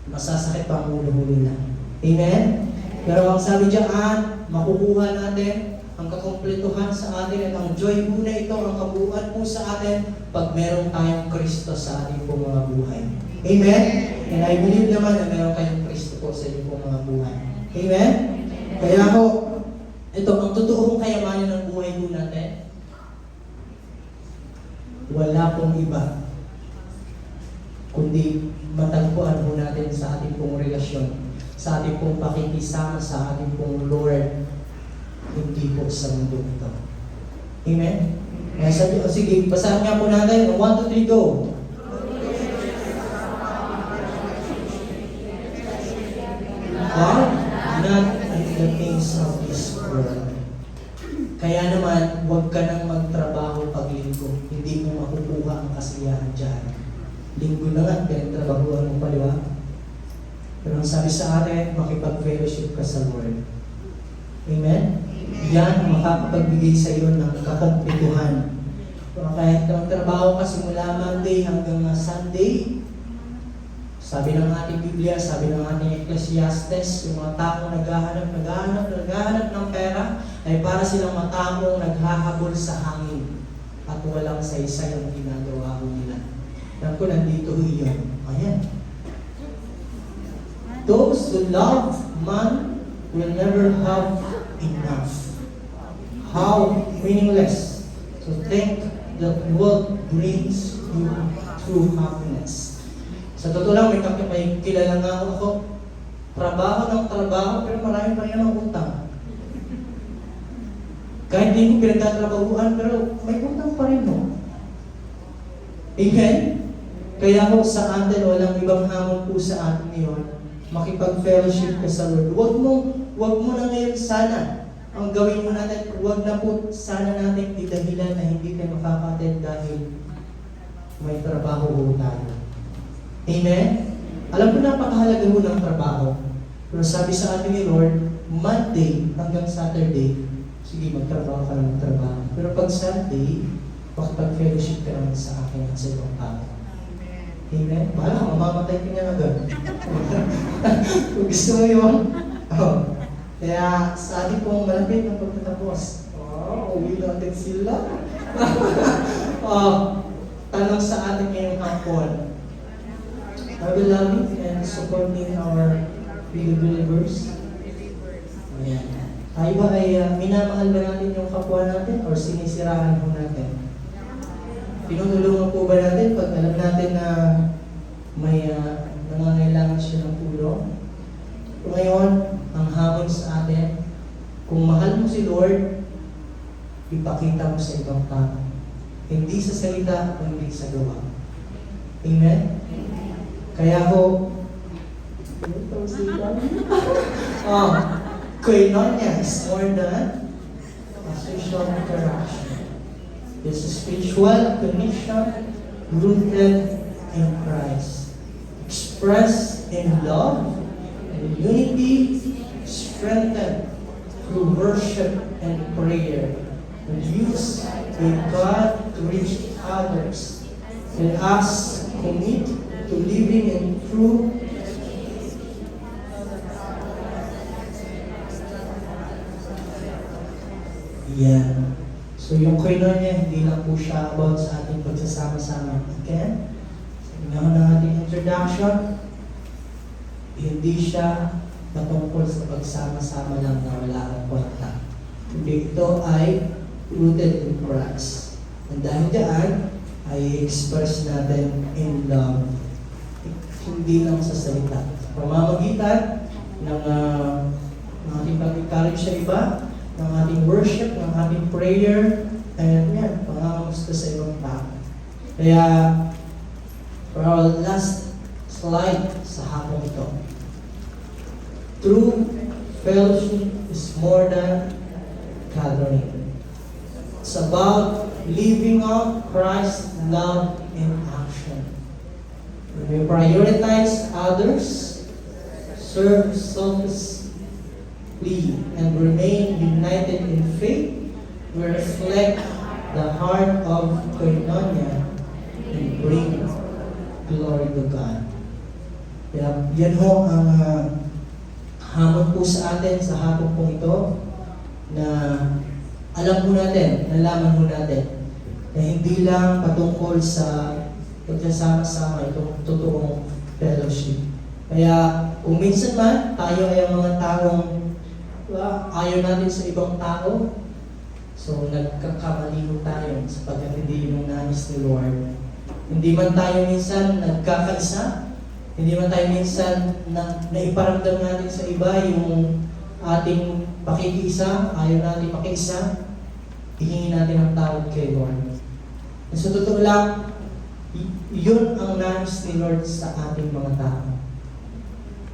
masasakit pa ang ulo nila. Amen? Pero ang sabi diyan, makukuha natin ang kakumpletuhan sa atin at ang joy po na ito, ang kabuuan po sa atin pag meron tayong Kristo sa ating pong mga buhay. Amen? And I believe naman na meron kayong Kristo po sa inyong pong mga buhay. Amen? Kaya ako, ito, ang totoong kayamanan ng buhay po natin, wala pong iba, kundi matagpuan po natin sa ating pong relasyon, sa ating pong pakikisama sa ating pong Lord, hindi po sa mundo ito. Amen? Kaya sabi, sige, basahin nga po natin. 1, 2, 3, go! God, not in the things of this world. Kaya naman, huwag ka nang magtrabaho pag linggo. Hindi mo makukuha ang kasiyahan dyan. Linggo na nga, pinagtrabahuan mo pa, di ba? Pero ang sabi sa atin, makipag-fellowship ka sa Lord. Amen? Yan ang makakapagbigay sa iyo ng kakumpletuhan. Kahit ang trabaho ka simula Monday hanggang Sunday, sabi ng ating Biblia, sabi ng ating Ecclesiastes, yung mga taong naghahanap ng pera, ay para silang mga taong naghahabol sa hangin at walang saysay ang ginagawa nila. Alam ko, nandito iyon. Ayan. Those who love man will never have enough. How meaningless to think that world brings you true happiness. Sa totoo lang, may kilala nga ako, trabaho ng trabaho, pero marami pa rin ang utang. Kahit hindi ko pinagtatrabahuan, pero may utang pa rin mo. Amen? Kaya ho sa atin, walang ibang hamon po sa atin ngayon, makipag-fellowship ka sa Lord. Huwag mo na ngayon sana. Ang gawin mo natin, huwag na po sana natin idahilan na hindi tayo makaka-attend dahil may trabaho ho tayo. Amen? Alam ko napakahalaga ho ng trabaho. Pero sabi sa atin ni Lord, Monday hanggang Saturday, sige, magtrabaho ka ng trabaho. Pero pag Sunday, makipag-fellowship ka naman sa akin at sa ibang tao. Amen? Bahala ka, mamamatay ka niya agad. Kung gusto mo yun, kaya sa ating pong malapit ng pagtatapos, uwi natin sila. Tanong sa atin ngayong hapon, are we loving and supporting our fellow believers? Ayan. Tayo ba ay minamahal ba natin yung kapwa natin or sinisiraan po natin? Tinutulungan po ba natin pag alam natin na may nangangailangan siya ng tulong? Ngayon, ang hamon sa atin, kung mahal mo si Lord, ipakita mo sa ibang tao. Hindi sa salita, kundi sa gawa. Amen? Kaya ko, koinonia is more than a social interaction. It's a spiritual connection rooted in Christ, expressed in love and unity, strengthened through worship and prayer, and used by God to reach others. Let us commit to living in true So yung koinonia, hindi lang po siya about sa ating pagsasama-sama. Okay? Sa ng ating introduction, hindi siya patungkol sa pagsama-sama lang na wala akong kwenta. Kundi ito ay rooted in Christ. And dahil dyan, ay express natin in love. Hindi lang sa salita. Sa pamamagitan ng ating pag-encourage sa iba, ng ating worship, ng ating prayer, and yan, pangangamusta sa ibang tao. Kaya, for our last slide sa hapong ito. True fellowship is more than gathering. It's about living out Christ's love in action. When we prioritize others, serve selflessly, and remain united in faith, we reflect the heart of Koinonia and bring glory to God. Kaya yan ho ang hamon po sa atin sa hapon po ito, na alam po natin, nalaman po natin na hindi lang patungkol sa pagsasama-sama itong totoong fellowship. Kaya kung minsan man tayo ay ang mga taong ayaw natin sa ibang tao, so nagkakamali po tayo sapagkat hindi yung nais ni Lord. Hindi man tayo minsan nagkakaisa, hindi man tayo minsan naiparamdam natin sa iba yung ating pakikiisa, ayaw natin pakiisa, ihingi natin ang tawad kay Lord. At sa totoo lang, yun ang nais ni Lord sa ating mga tao.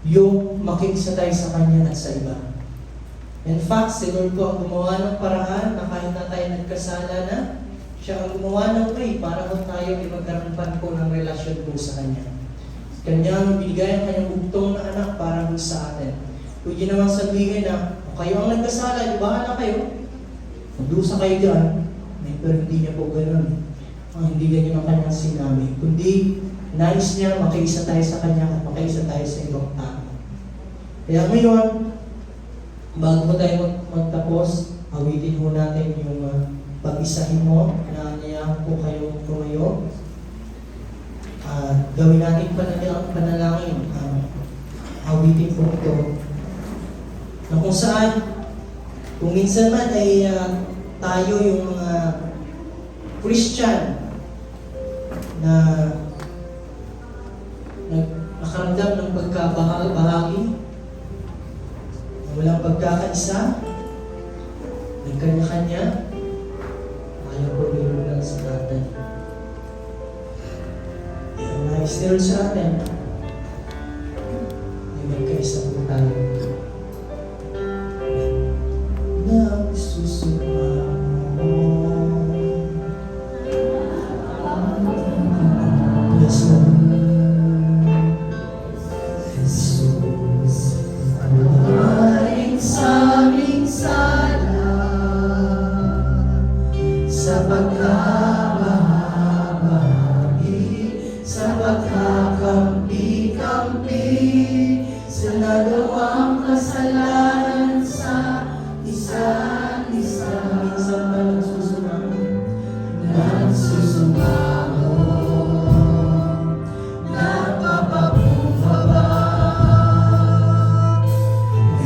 Yung makiisa tayo sa Kanya at sa iba. In fact, si Lord po ang gumawa ng paraan na kahit na tayo nagkasala na, siya ang gumawa ng way para kung tayo ay magkaroon pa po ng relasyon po sa Kanya. Kanyang binigay ang Kanyang bugtong na anak para po sa atin. Pwede naman sabihin na, kayo ang nagkasala, di ba na kayo? Magdusa kayo dyan. Pero hindi niya po ganun. Hindi ganyan ang Kanyang sinabi. Kundi, nais niya makaisa tayo sa Kanya at makaisa tayo sa ibang tao. Kaya ngayon, bago po tayo magtapos, awitin mo natin yung pag-isahin mo na niya po kayo tumayo. Gawin natin panalangin. Awitin po ito. Na kung saan, kung minsan man ay tayo yung mga Christian na nakaramdam ng pagkabahagi, walang pagkakaisa, nagkanya-kanya, ayaw po nilo lang sa atin. Ang nais nilo sa atin, ay magkaisa po tayo. Nagsusumamo, yes, Lord. Sa pagkabahagi, sa pagkakampi-kampi, sa nagawang kasalanan sa isa't isa. Minsan ba nagsusumamo, nagpapakumbaba.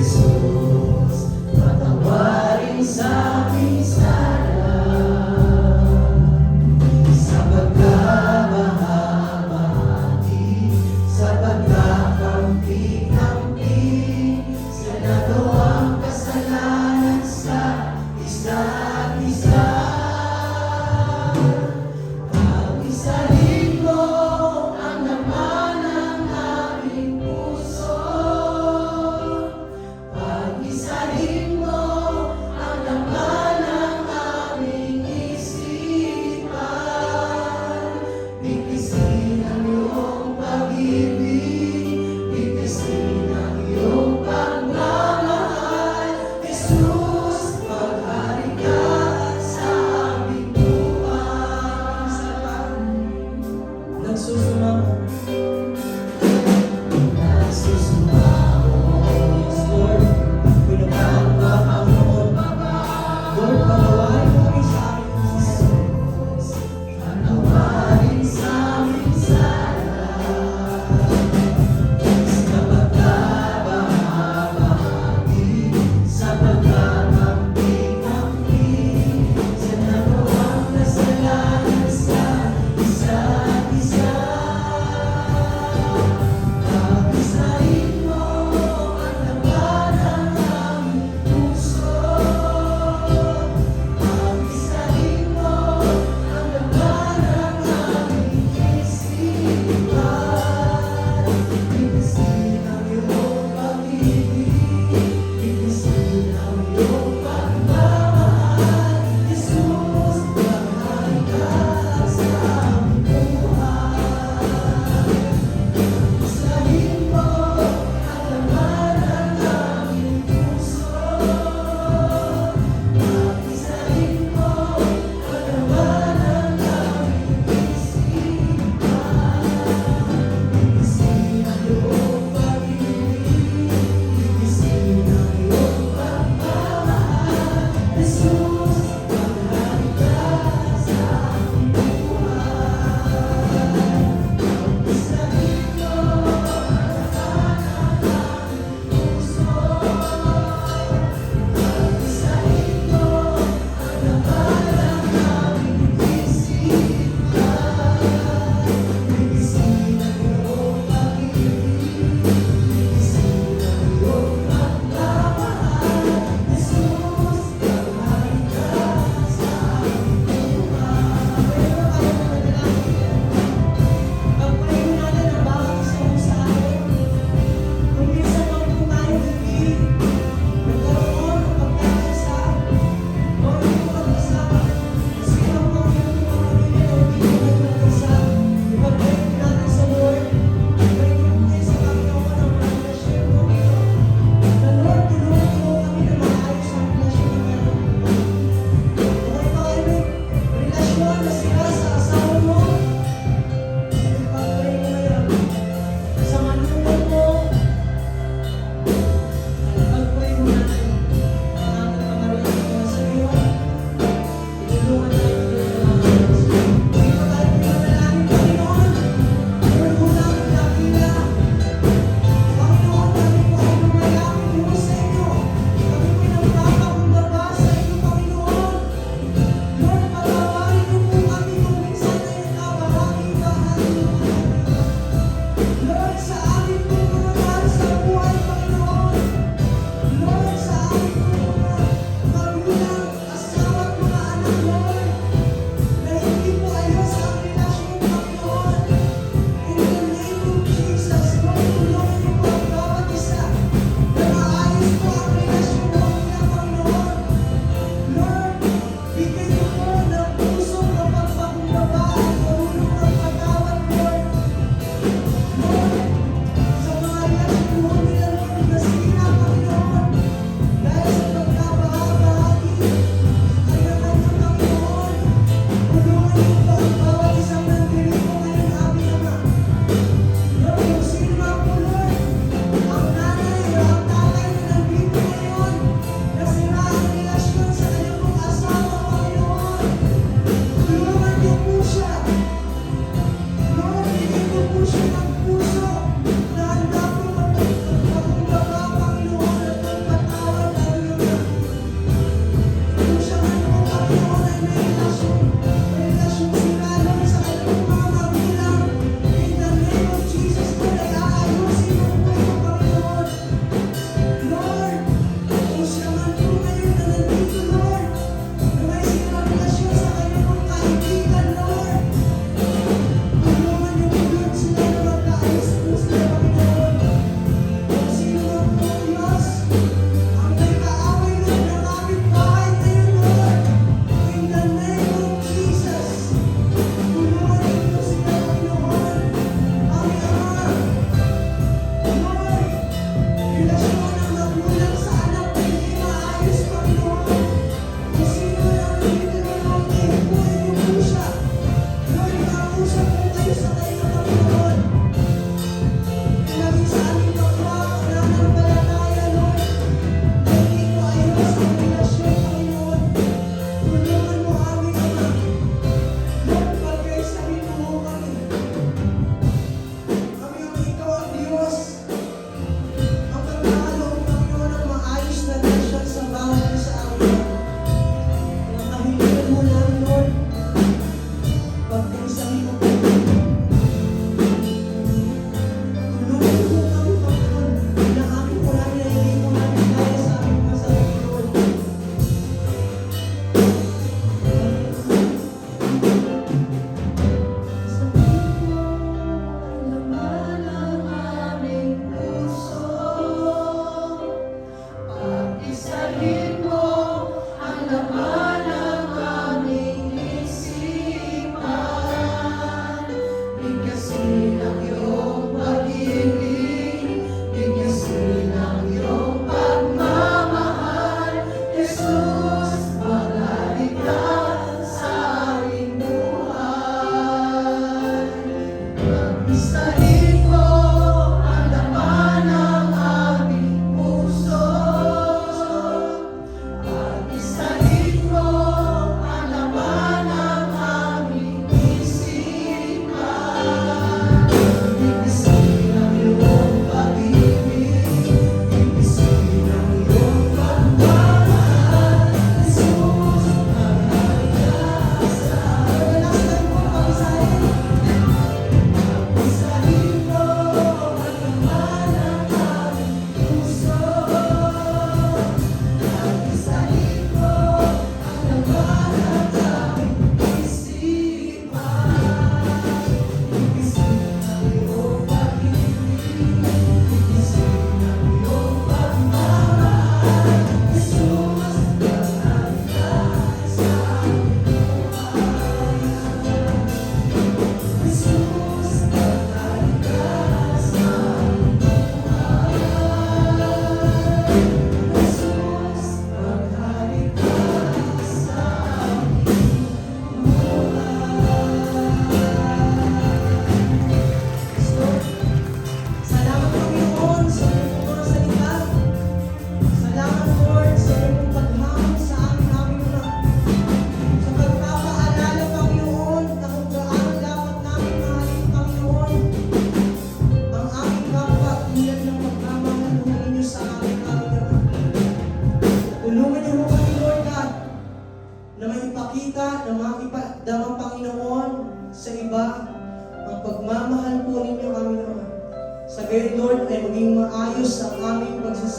Jesus, patawarin sa aming sala. Sa pagkabahagi, sa pagkakampi-kampi, sa nagawang kasalanan sa isa't isa. Panginoon, na sila sa asawa mo. Ipag-pray mo ngayon. Sa manunan mo. Ipag-pray mo natin. Ang ating mga relasyon sa iyo. Itulungan tayo ng Diyos ng mga Diyos. Dito tayo pinanalangin, Panginoon. Meron mo lang dakila. Panginoon, kami po ay lumalangin mo sa inyo. Kami po ay nagpapakumbaba sa inyo, Panginoon. Lord, patawarin niyo po kami.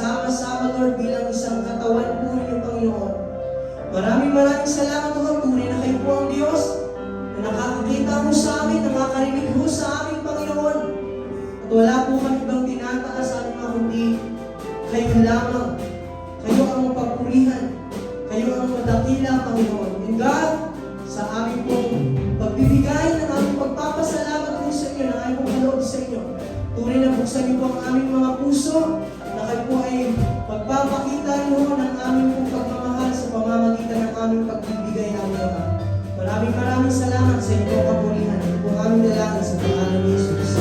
nagsama-sama, Lord, bilang isang katawan po ninyo, Panginoon. Maraming salamat, Lord, tunay na kayo po ang Diyos na nakakakita mo sa amin, nakakarinig mo sa amin, Panginoon. At wala po kami bang tinataas sa amin, kundi kayo lamang. Kayo ang mapapurihan. Kayo ang madakila, Panginoon. And God, sa aming pong pagbibigay ng aming pagpapasalamat po sa inyo, ng aming pong kaloob sa inyo, tunay na buksan niyo po ang aming mga puso na kayo po ay magpapakita niyo ng aming pong pagmamahal sa pamamagitan ng aming pagbibigay ng aming Ama. Maraming salamat sa inyong kapurihan. Ito po ang aming dalangin sa pangalan ni Jesus.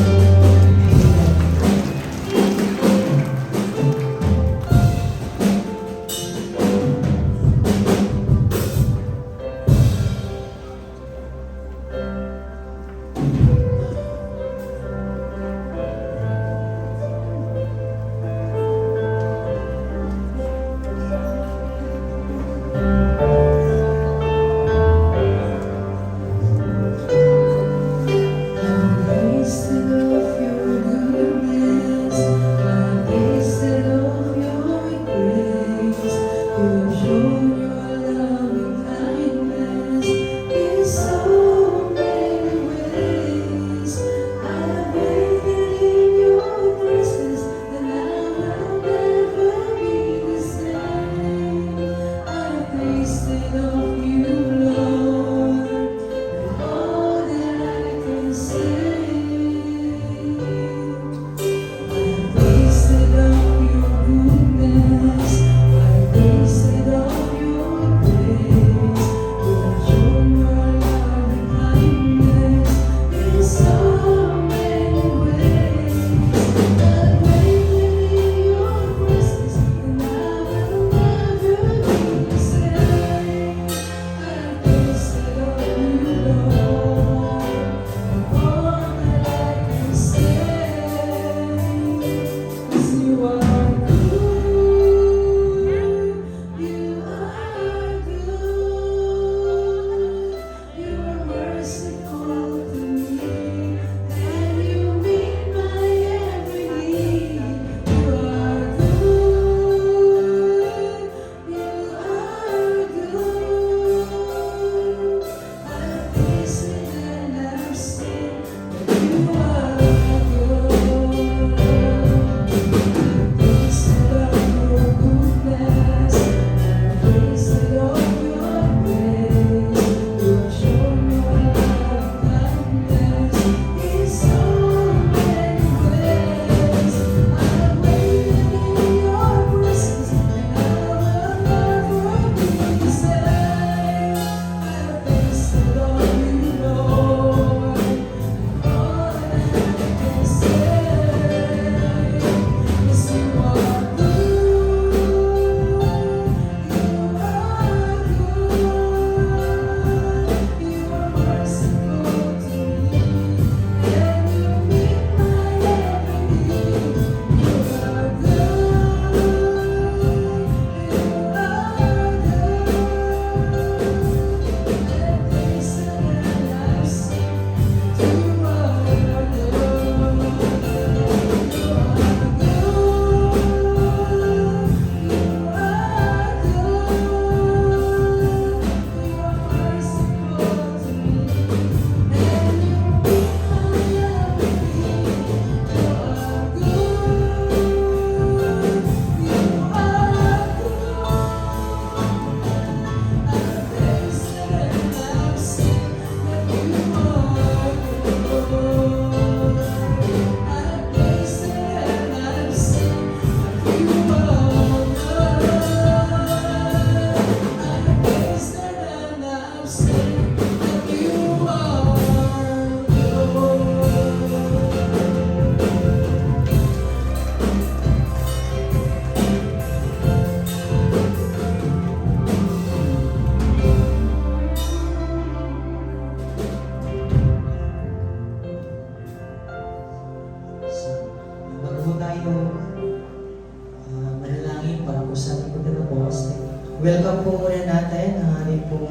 Welcome po muna natin ang ating pong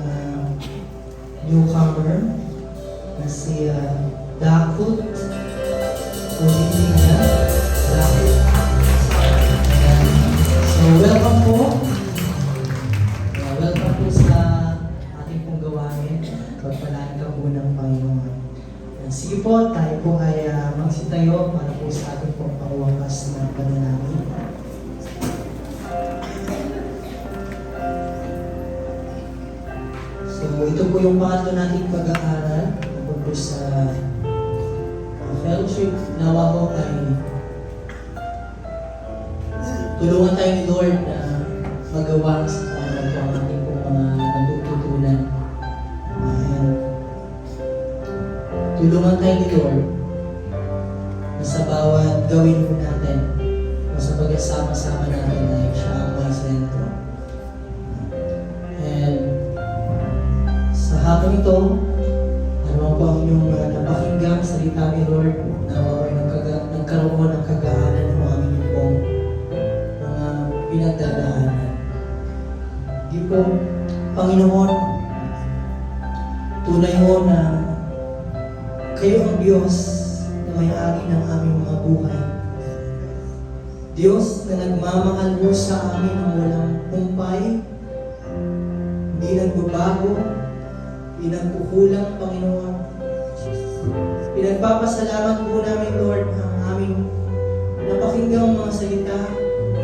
newcomer na si Dakut Odinga. Dakut. Sige po, tayo po ay magsitayo para po sa ating pong pangwakas na panalangin. So, ito po yung pangatlo nating pag-aaral tungkol po sa fellowship. Nawa ko ay tulungan tayo ni Lord na magawa sa pangalan ko ang ating pong mga natututunan. Tulungan tayo ni Lord na sa bawat gawin po natin o sa pag-asama-sama natin ay siya ang may sentro. And sa hapon ito, ano po ang inyong napakinggang salita ni Lord na waway nagkaroon ng kagaanan ng mga aming pong mga pinagdadaanan. Di po, Panginoon, tunay mo na kayo ang Diyos na may-ari ng aming mga buhay. Diyos na nagmamahal mo sa amin ng walang humpay, hindi nagbabago, hindi nagkukulang, Panginoon. Pinagpapasalamat po namin, Lord, ang aming napakinggang mga salita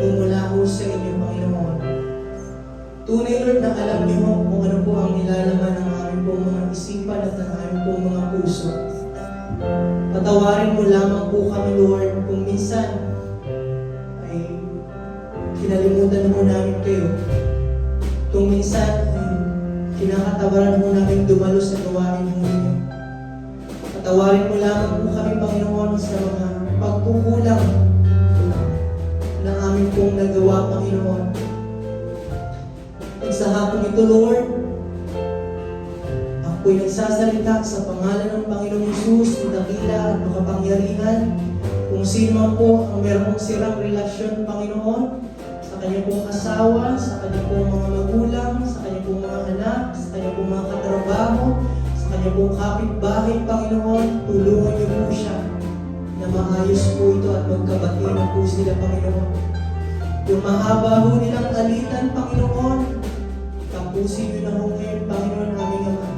mula po sa inyo, Panginoon. Tunay, Lord, na alam niyo kung ano po ang nilalaman ng aming pong mga isipan at ng aming pong mga puso. Patawarin mo lamang po kami, Lord, kung minsan ay kinalimutan mo namin kayo. Kung minsan ay kinakatawaran mo namin dumalo sa gawain mo ninyo. Patawarin mo lamang po kami, Panginoon, sa mga pagkukulang na aming pong nagawa, Panginoon. At sa hapong ito, Lord, ako'y nagsasalita sa pangalan ng Panginoong Hesus, na dakila at makapangyarihan, kung sino man po ang mayroong sirang relasyon, Panginoon, sa kanyang pong asawa, sa kanyang pong mga magulang, sa kanyang pong mga anak, sa kanyang pong mga katrabaho, sa kanyang pong kapitbahay, Panginoon, tulungan niyo po siya na maayos po ito at magkabati na po sila, Panginoon. Yung mahaba ho nilang alitan, Panginoon, tapusin niyo na ho ngayon, Panginoon, aming Ama.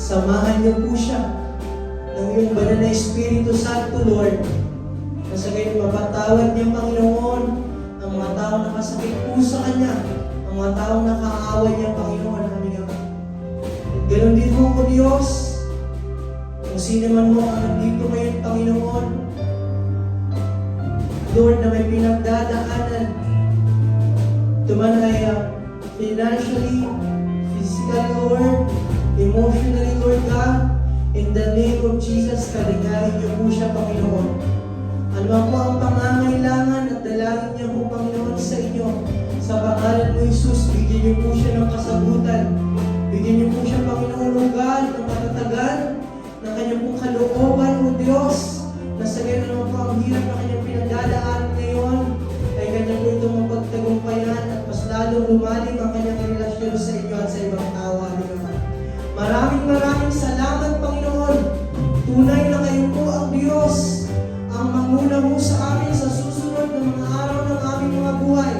Samahan niyo po siya ng iyong banal na Espiritu Santo, Lord, na sa gayon mapatawad niya, Panginoon, ang mga taong nakasakit po sa Kanya, ang mga taong nakaawa niya, Panginoon, aming Ama. At ganoon din mo, O Diyos, kung sino man mo ang nandito ngayon, Panginoon, Lord, na may pinagdadaanan, ito man ay financially, physically, Lord, emotionally, Lord God, in the name of Jesus, kalingahin niyo po siya, Panginoon. Ano man po ang pangangailangan at dalangin niya po, Panginoon, sa inyo. Sa pangalan mo, Jesus, bigyan niyo po siya ng kasagutan. Bigyan niyo po siya, Panginoon, O God, ng katatagan, ng kanyang pong kalooban, O Diyos, na sa ganyan naman po ang hirap na kanyang pinagdadaan ngayon, ay kanya po itong mapagtagumpayan at mas lalong lumalim ang kanyang relasyon sa inyo at sa ibang tao, aming Ama. Maraming salamat, Panginoon. Tunay na kayo po ang Diyos, ang manguna mo sa amin sa susunod na mga araw ng aming mga buhay.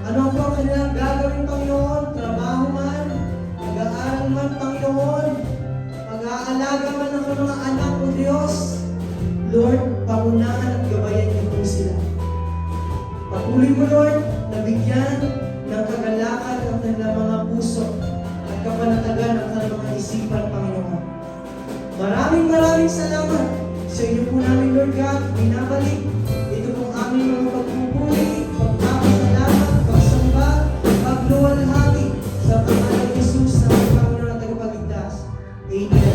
Ano po ang kanilang gagawin, Panginoon? Trabaho man, pag-aaral man, Panginoon, pag-aalaga man ng mga anak mo, Diyos. Lord, pangunahan at gabayan niyo po sila. Patuloy mo, Lord, na bigyan ng kagalakan ang kanilang mga puso at kapanatagan ang kanilang mga isipan, Panginoon. Maraming salamat sa inyo po namin, Lord God. Binabalik ito pong aming mga pagpupuli, pagpapasalamat, pagsamba, pagluwalhati sa pangalan ni Jesus na Panginoon at Tagapagligtas. Amen.